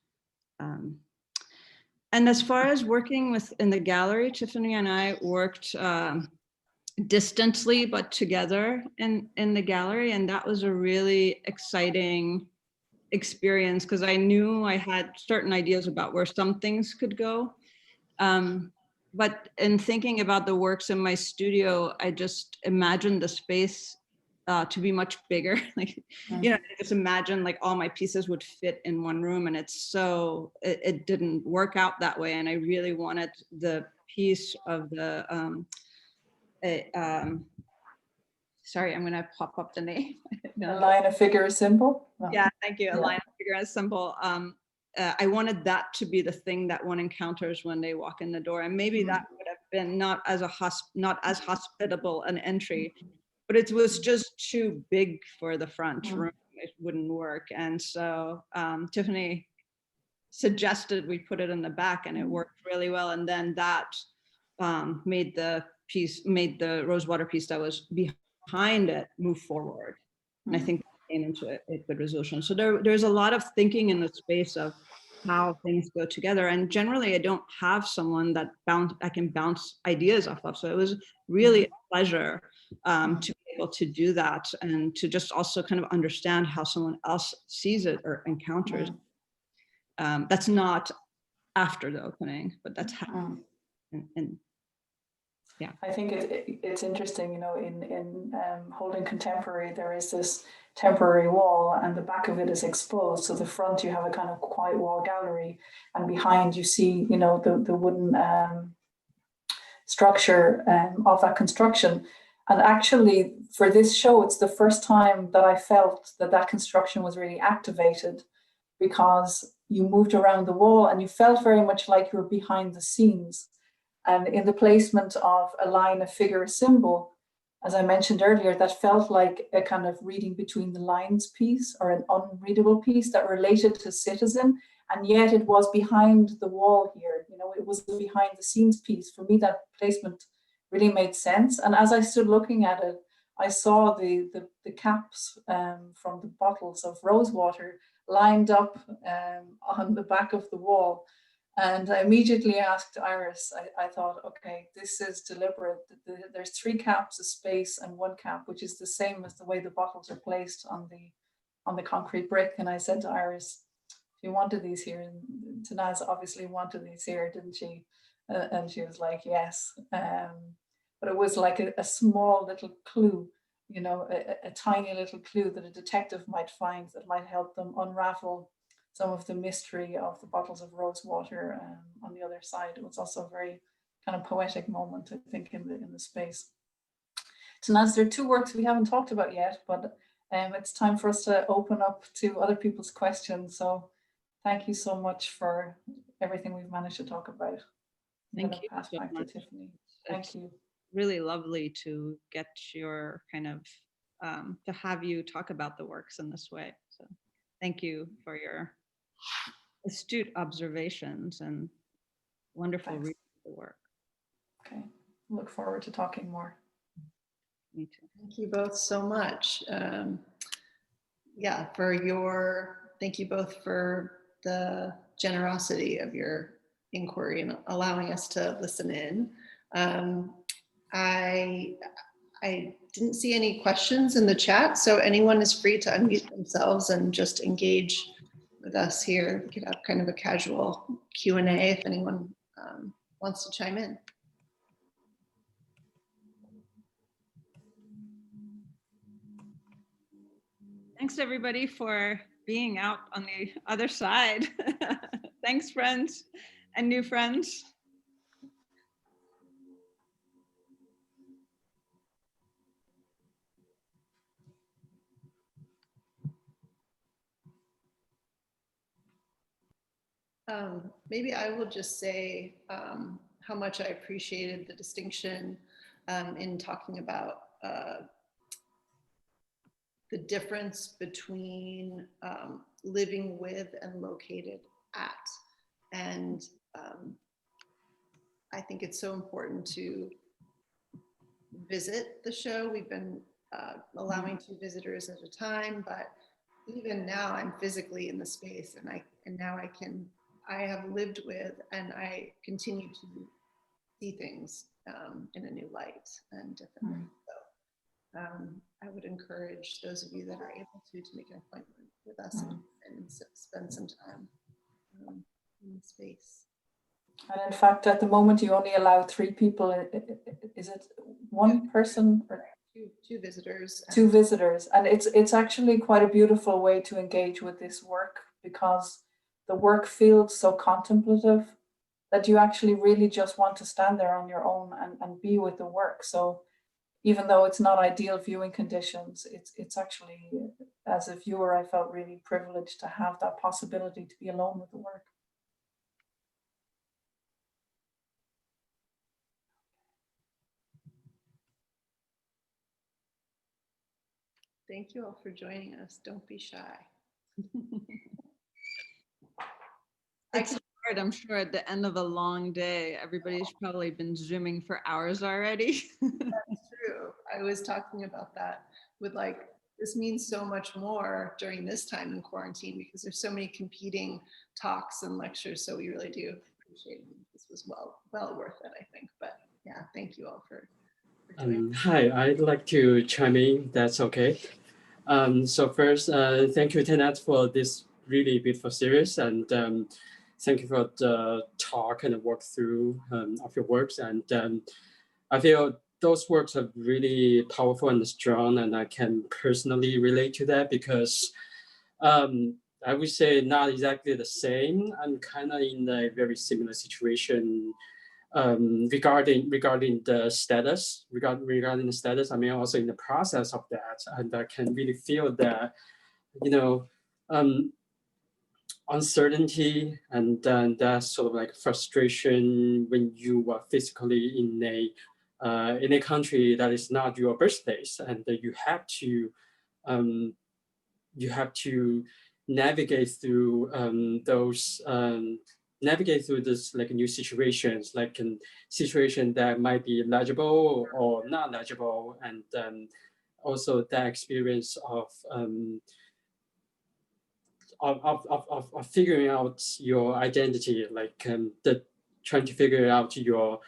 And as far as working in the gallery, Tiffany and I worked distantly, but together in the gallery. And that was a really exciting experience, because I knew I had certain ideas about where some things could go. But in thinking about the works in my studio, I just imagined the space to be much bigger. Like, you know, I just imagine like all my pieces would fit in one room, and it didn't work out that way. And I really wanted the piece of the, sorry, I'm gonna pop up the name. A line, a figure, a symbol? No. Yeah, thank you. Yeah. A line, a figure, a symbol. I wanted that to be the thing that one encounters when they walk in the door, and maybe that would have been not as hospitable an entry, but it was just too big for the front room. It wouldn't work, and so Tiffany suggested we put it in the back, and it worked really well. And then that made the rosewater piece that was behind it move forward, and I think that came into a good resolution. So there's a lot of thinking in the space of how things go together, and generally I don't have someone that I can bounce ideas off of. So it was really a pleasure to be able to do that, and to just also kind of understand how someone else sees it or encounters. That's not after the opening, but that's how. And yeah, I think it's interesting, you know, in holding contemporary, there is this temporary wall, and the back of it is exposed. So the front, you have a kind of quiet wall gallery, and behind you see, you know, the wooden structure of that construction. And actually, for this show, it's the first time that I felt that construction was really activated, because you moved around the wall and you felt very much like you were behind the scenes. And in the placement of a line, a figure, a symbol, as I mentioned earlier, that felt like a kind of reading between the lines piece, or an unreadable piece that related to citizen. And yet it was behind the wall here. You know, it was the behind the scenes piece. For me, that placement really made sense. And as I stood looking at it, I saw the caps from the bottles of rosewater lined up on the back of the wall. And I immediately asked Iris, I thought, okay, this is deliberate. There's 3 caps, a space, and 1 cap, which is the same as the way the bottles are placed on the concrete brick. And I said to Iris, she wanted these here, and Tannaz obviously wanted these here, didn't she? And she was like, yes. But it was like a small little clue, you know, a tiny little clue that a detective might find that might help them unravel some of the mystery of the bottles of rose water on the other side. It was also a very kind of poetic moment, I think, in the space. Tannaz, there are 2 works we haven't talked about yet, but it's time for us to open up to other people's questions. So thank you so much for everything we've managed to talk about. thank you pass so back much. to Tiffany. Thank you. Really lovely to get your kind of to have you talk about the works in this way. So thank you for your astute observations and wonderful Thanks. reading of the work. Okay, look forward to talking more. Me too. Thank you both so much. Yeah, thank you both for the generosity of your inquiry and allowing us to listen in. I didn't see any questions in the chat, so anyone is free to unmute themselves and just engage with us here. We could have kind of a casual Q&A if anyone wants to chime in. Thanks everybody for being out on the other side. Thanks friends and new friends. Maybe I will just say how much I appreciated the distinction in talking about the difference between living with and located at. And I think it's so important to visit the show. We've been allowing 2 visitors at a time, but even now I'm physically in the space, and now I have lived with, and I continue to see things in a new light and differently. So I would encourage those of you that are able to make an appointment with us and spend some time in the space. And in fact, at the moment, you only allow 3 people. Is it 1 person or 2 visitors? 2 visitors? And it's actually quite a beautiful way to engage with this work, because the work feels so contemplative that you actually really just want to stand there on your own and be with the work. So even though it's not ideal viewing conditions, it's actually, as a viewer, I felt really privileged to have that possibility to be alone with the work. Thank you all for joining us. Don't be shy. It's hard, I'm sure at the end of a long day, everybody's probably been Zooming for hours already. That's true. I was talking about that with this means so much more during this time in quarantine because there's so many competing talks and lectures. So we really do appreciate it. This was well worth it, I think. But yeah, thank you all for doing it. Hi, I'd like to chime in. That's okay. So first, thank you, Tannaz, for this really beautiful series, and thank you for the talk and the walkthrough of your works. And I feel those works are really powerful and strong, and I can personally relate to that because I would say not exactly the same. I'm kind of in a very similar situation regarding the status. Regarding the status, I mean, also in the process of that, and I can really feel that, uncertainty and then that sort of like frustration when you are physically in a country that is not your birthplace, and you have to navigate through this like new situations, like a situation that might be legible or not legible, and also that experience of figuring out your identity, like trying to figure out your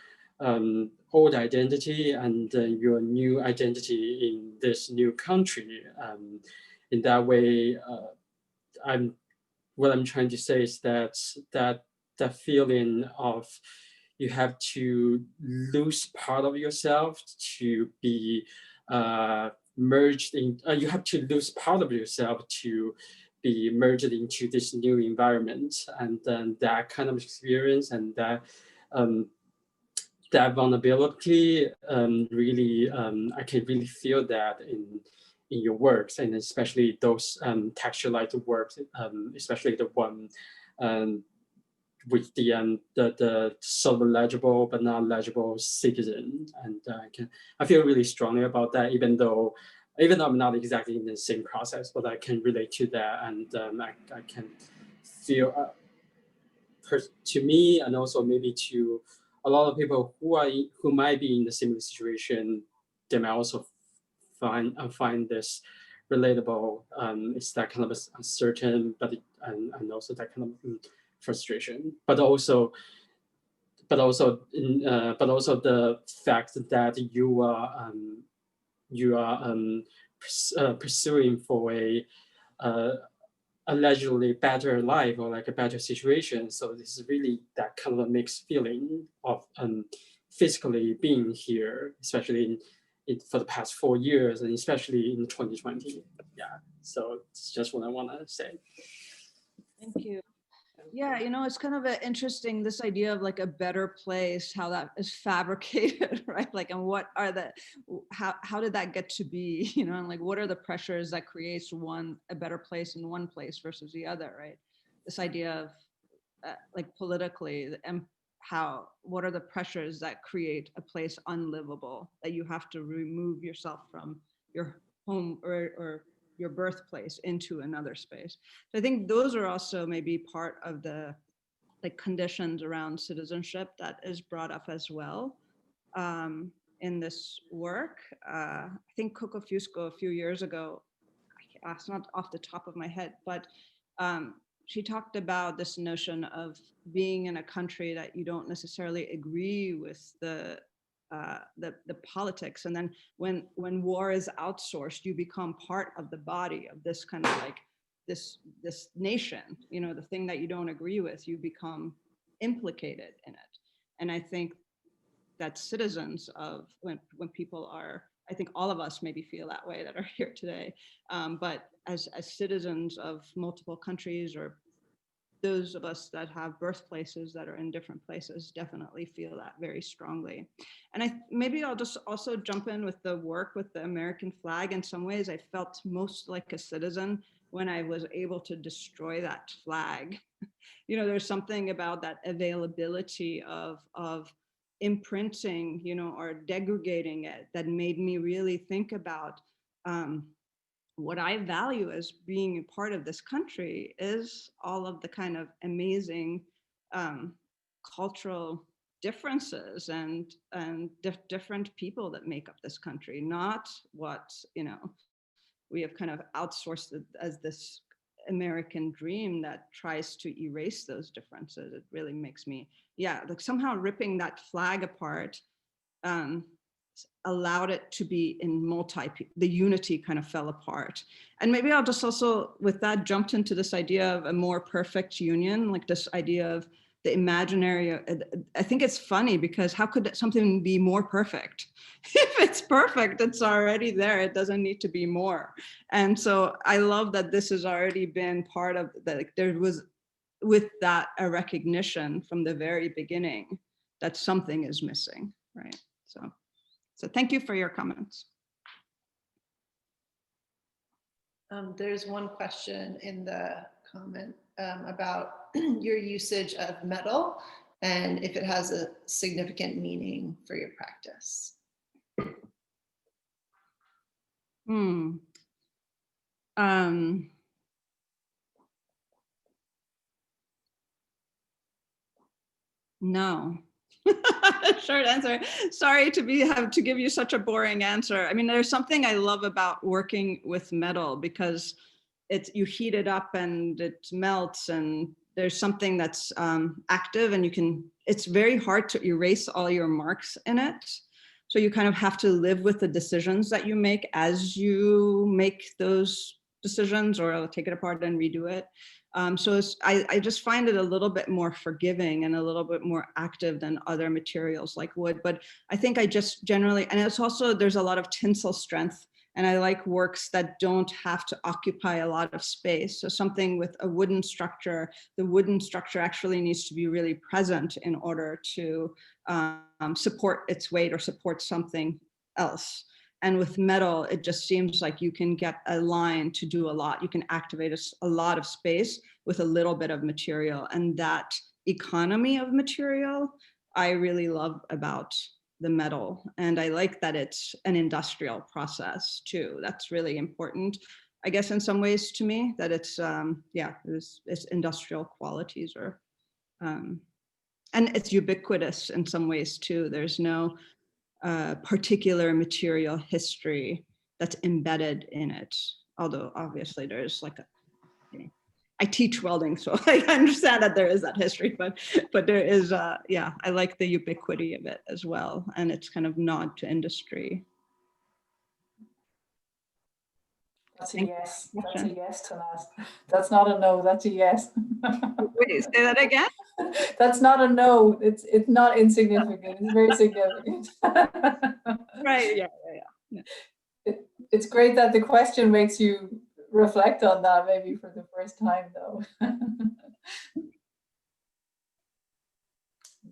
old identity and your new identity in this new country. In that way, what I'm trying to say is that feeling of you have to lose part of yourself to be merged in. You have to lose part of yourself to be merged into this new environment, and then that kind of experience and that vulnerability really I can really feel that in your works, and especially those textualized works, especially the one with the sort of legible but not legible citizen, and I feel really strongly about that, even though I'm not exactly in the same process, but I can relate to that, and I can feel to me, and also maybe to a lot of people who might be in the similar situation, they might also find this relatable. It's that kind of uncertain, but and also that kind of frustration, but also the fact that you are pursuing for a allegedly better life or like a better situation. So this is really that kind of a mixed feeling of physically being here, especially for the past 4 years, and especially in 2020. Yeah, so it's just what I want to say. Thank you. Yeah, you know, it's kind of interesting, this idea of like a better place, how that is fabricated, right? Like, and what are the, how did that get to be, you know, and like, what are the pressures that creates a better place in one place versus the other, right? This idea of like politically, and what are the pressures that create a place unlivable, that you have to remove yourself from your home or your birthplace into another space. So I think those are also maybe part of the like conditions around citizenship that is brought up as well in this work. I think Coco Fusco a few years ago, it's not off the top of my head, but she talked about this notion of being in a country that you don't necessarily agree with the politics, and then when war is outsourced, you become part of the body of this kind of like this nation, you know, the thing that you don't agree with, you become implicated in it. And I think that citizens of when people are, I think all of us maybe feel that way that are here today, but as citizens of multiple countries, or those of us that have birthplaces that are in different places, definitely feel that very strongly. And maybe I'll just also jump in with the work with the American flag. In some ways, I felt most like a citizen when I was able to destroy that flag. You know, there's something about that availability of imprinting, you know, or degrading it that made me really think about what I value as being a part of this country is all of the kind of amazing cultural differences and different people that make up this country, not what, you know, we have kind of outsourced it as this American dream that tries to erase those differences. It really makes me, yeah, like somehow ripping that flag apart allowed it to be in the unity kind of fell apart. And maybe I'll just also, with that, jumped into this idea of a more perfect union, like this idea of the imaginary. I think it's funny because how could something be more perfect? If it's perfect, it's already there. It doesn't need to be more. And so I love that this has already been part of that. Like, there was with that a recognition from the very beginning that something is missing, right? So thank you for your comments. There's one question in the comment about your usage of metal and if it has a significant meaning for your practice. No. Short answer. Sorry to have to give you such a boring answer. I mean, there's something I love about working with metal because you heat it up and it melts, and there's something that's active, and it's very hard to erase all your marks in it. So you kind of have to live with the decisions that you make as you make those decisions, or I'll take it apart and redo it. So I just find it a little bit more forgiving and a little bit more active than other materials like wood. But I think I just generally, and it's also, there's a lot of tensile strength, and I like works that don't have to occupy a lot of space. So something with a wooden structure, the wooden structure actually needs to be really present in order to support its weight or support something else. And with metal, it just seems like you can get a line to do a lot. You can activate a lot of space with a little bit of material. And that economy of material, I really love about the metal. And I like that it's an industrial process too. That's really important, I guess, in some ways to me, that it's, it's industrial qualities, or, and it's ubiquitous in some ways too. There's no particular material history that's embedded in it. Although obviously there's like I teach welding, so I understand that there is that history, but there is, I like the ubiquity of it as well. And it's kind of nod to industry. That's a Thank yes. you. That's a yes, Tannaz. That's not a no. That's a yes. Wait, say that again? That's not a no. It's not insignificant. It's very significant. Right, yeah. It's great that the question makes you reflect on that maybe for the first time though.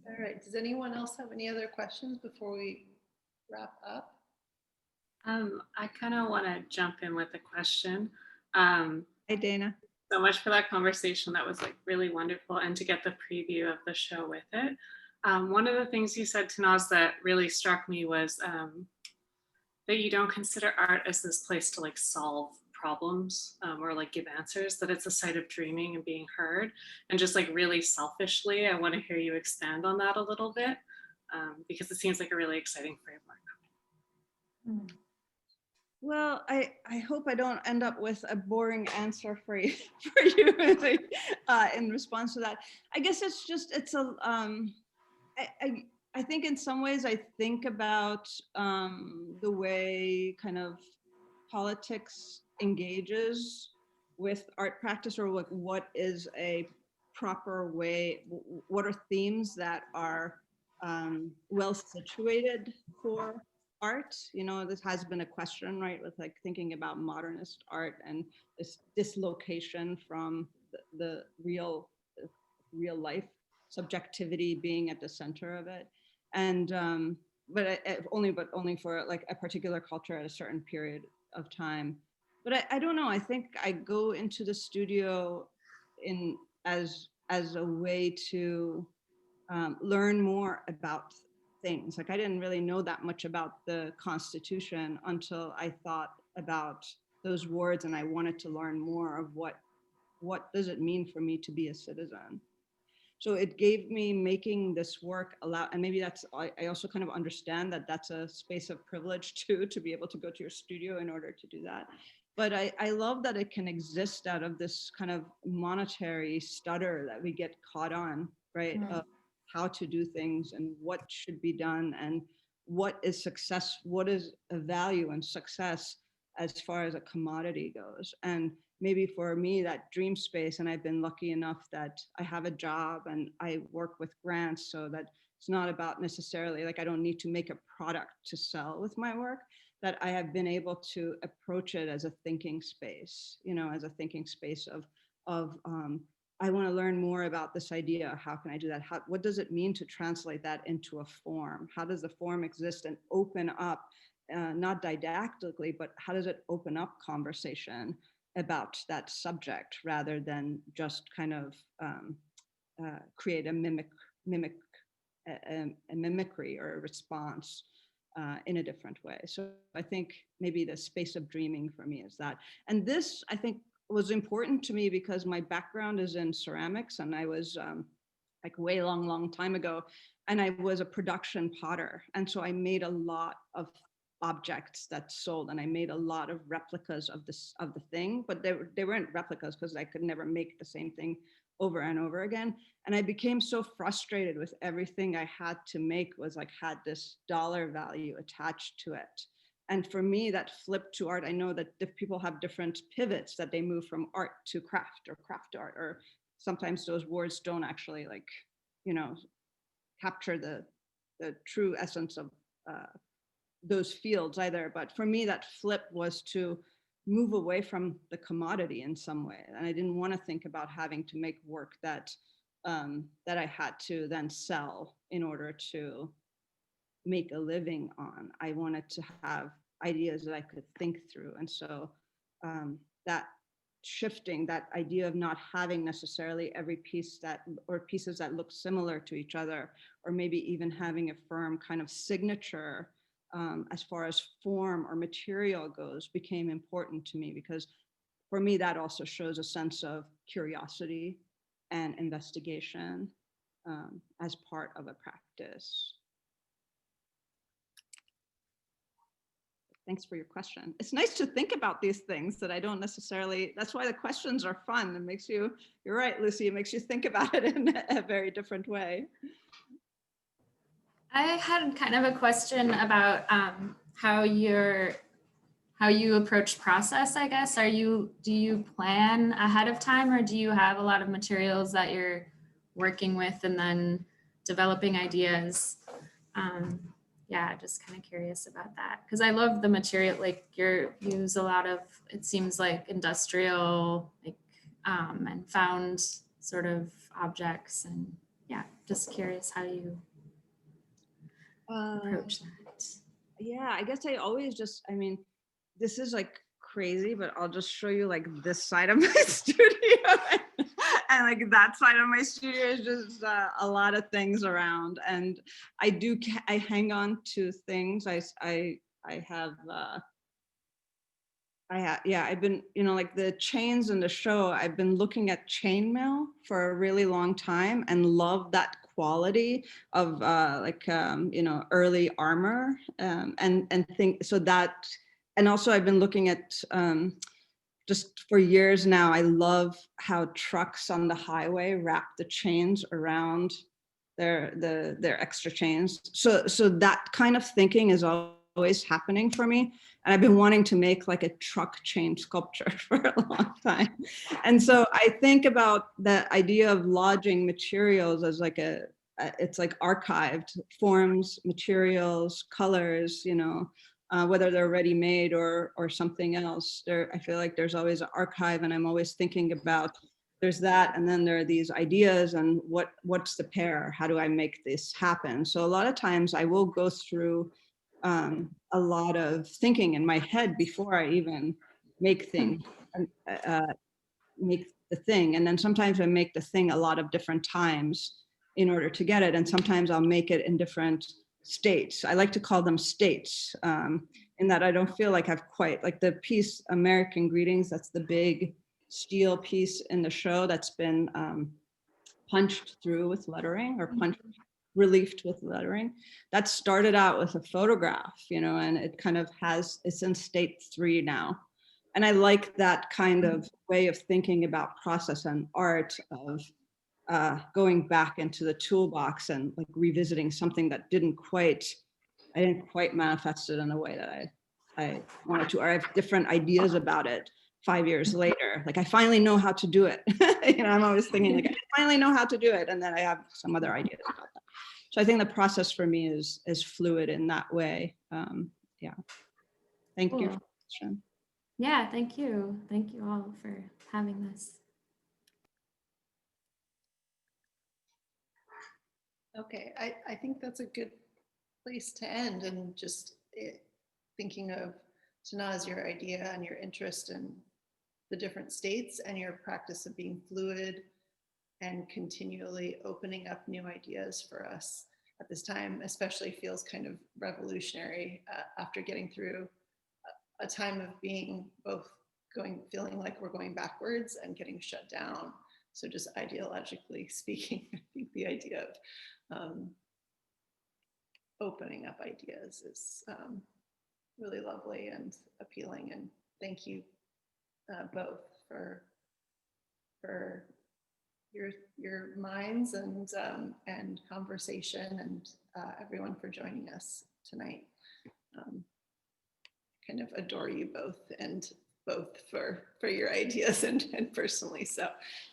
All right, does anyone else have any other questions before we wrap up? I kind of want to jump in with a question. Hi, Dana. So much for that conversation. That was like really wonderful, and to get the preview of the show with it. One of the things you said, Tannaz, that really struck me was that you don't consider art as this place to like solve problems or like give answers, that it's a site of dreaming and being heard. And just like really selfishly, I want to hear you expand on that a little bit because it seems like a really exciting framework. Well, I hope I don't end up with a boring answer for you, in response to that. I guess it's just, it's a, I think in some ways I think about the way kind of politics engages with art practice, or like what is a proper way, what are themes that are well situated for art. You know, this has been a question, right, with like thinking about modernist art and this dislocation from the real life subjectivity being at the center of it. And but only for like a particular culture at a certain period of time. But I don't know, I think I go into the studio as a way to learn more about things. Like I didn't really know that much about the Constitution until I thought about those words, and I wanted to learn more of what does it mean for me to be a citizen. So it gave me making this work and maybe that's, I also kind of understand that that's a space of privilege too, to be able to go to your studio in order to do that. But I love that it can exist out of this kind of monetary stutter that we get caught on, right? Of how to do things and what should be done and what is success, what is a value and success as far as a commodity goes. And maybe for me, that dream space, and I've been lucky enough that I have a job and I work with grants, so that it's not about necessarily like I don't need to make a product to sell with my work, that I have been able to approach it as a thinking space, you know, as a thinking space of I want to learn more about this idea. How can I do that? What does it mean to translate that into a form? How does the form exist and open up, not didactically, but how does it open up conversation about that subject rather than just kind of create a mimicry or a response in a different way. So I think maybe the space of dreaming for me is that. And this, I think, was important to me because my background is in ceramics, and I was like way long time ago, and I was a production potter. And so I made a lot of objects that sold, and I made a lot of replicas of the thing, but they weren't replicas because I could never make the same thing over and over again. And I became so frustrated with everything I had to make was like had this dollar value attached to it. And for me, that flipped to art. I know that if people have different pivots, that they move from art to craft or craft art, or sometimes those words don't actually like, you know, capture the true essence of those fields either. But for me, that flip was to move away from the commodity in some way. And I didn't want to think about having to make work that that I had to then sell in order to make a living on. I wanted to have ideas that I could think through. And so that shifting, that idea of not having necessarily every piece that, or pieces that look similar to each other, or maybe even having a firm kind of signature as far as form or material goes, became important to me, because for me, that also shows a sense of curiosity and investigation as part of a practice. Thanks for your question. It's nice to think about these things that I don't necessarily, that's why the questions are fun. It makes you, you're right, Lucy, it makes you think about it in a very different way. I had kind of a question about how how you approach process, I guess. Do you plan ahead of time, or do you have a lot of materials that you're working with and then developing ideas? Yeah, just kind of curious about that, because I love the material, like you use a lot of, it seems like industrial, like and found sort of objects, and yeah, just curious how you approach that. Yeah, I guess I always just, I mean, this is like crazy, but I'll just show you like this side of my studio. And like that side of my studio is just a lot of things around. And I hang on to things. I've been, like the chains in the show, I've been looking at chainmail for a really long time and love that quality of early armor, and think so that, and also I've been looking at just for years now, I love how trucks on the highway wrap the chains around their extra chains. So that kind of thinking is always happening for me. And I've been wanting to make like a truck chain sculpture for a long time. And so I think about the idea of lodging materials as like it's like archived forms, materials, colors, whether they're ready-made or something else. I feel like there's always an archive, and I'm always thinking about, there's that, and then there are these ideas, and what's the pair? How do I make this happen? So a lot of times I will go through a lot of thinking in my head before I even make things, make the thing. And then sometimes I make the thing a lot of different times in order to get it. And sometimes I'll make it in different states. I like to call them states, in that I don't feel like I've quite, like the piece American Greetings, that's the big steel piece in the show that's been punched through with lettering, or reliefed with lettering. That started out with a photograph, and it kind of it's in state 3 now. And I like that kind of way of thinking about process and art, of going back into the toolbox and like revisiting something that I didn't quite manifest it in a way that I wanted to, or I have different ideas about it 5 years later. Like I finally know how to do it. I'm always thinking like, I finally know how to do it. And then I have some other ideas about that. So I think the process for me is fluid in that way. Yeah. Thank you for the question. Yeah, thank you. Thank you all for having this. Okay, I think that's a good place to end, and just thinking of, Tannaz, your idea and your interest in the different states and your practice of being fluid and continually opening up new ideas for us at this time, especially feels kind of revolutionary after getting through a time of being both feeling like we're going backwards and getting shut down. So just ideologically speaking, I think the idea of opening up ideas is really lovely and appealing. And thank you both for your minds and conversation, and everyone for joining us tonight. Kind of adore you both, and both for your ideas and personally. So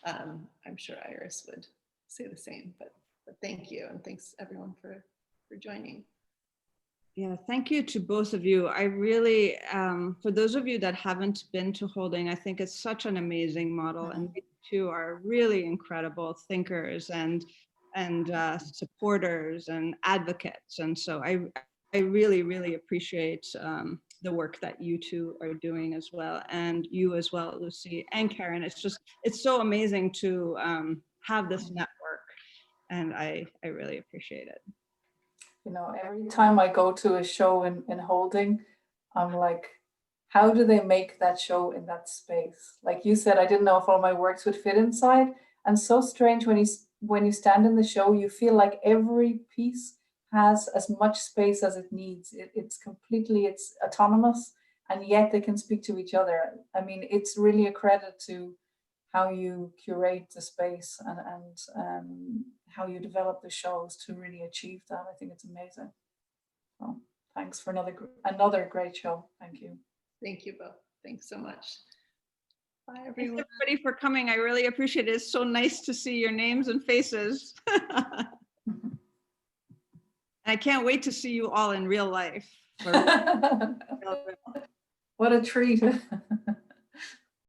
I'm sure Iris would say the same, but thank you, and thanks everyone for joining. Yeah, thank you to both of you. I really, for those of you that haven't been to Holding, I think it's such an amazing model, and you two are really incredible thinkers and supporters and advocates. And so I really, really appreciate the work that you two are doing as well, and you as well, Lucy and Karen. It's so amazing to have this network, and I really appreciate it. Every time I go to a show in Holding, I'm like, how do they make that show in that space? Like you said, I didn't know if all my works would fit inside. And so strange when you stand in the show, you feel like every piece has as much space as it needs. It's autonomous, and yet they can speak to each other. I mean, it's really a credit to how you curate the space and how you develop the shows to really achieve that. I think it's amazing. So thanks for another great show. Thank you. Thank you both. Thanks so much. Bye, Thanks everyone. everybody for coming. I really appreciate it. It's so nice to see your names and faces. I can't wait to see you all in real life. What a treat.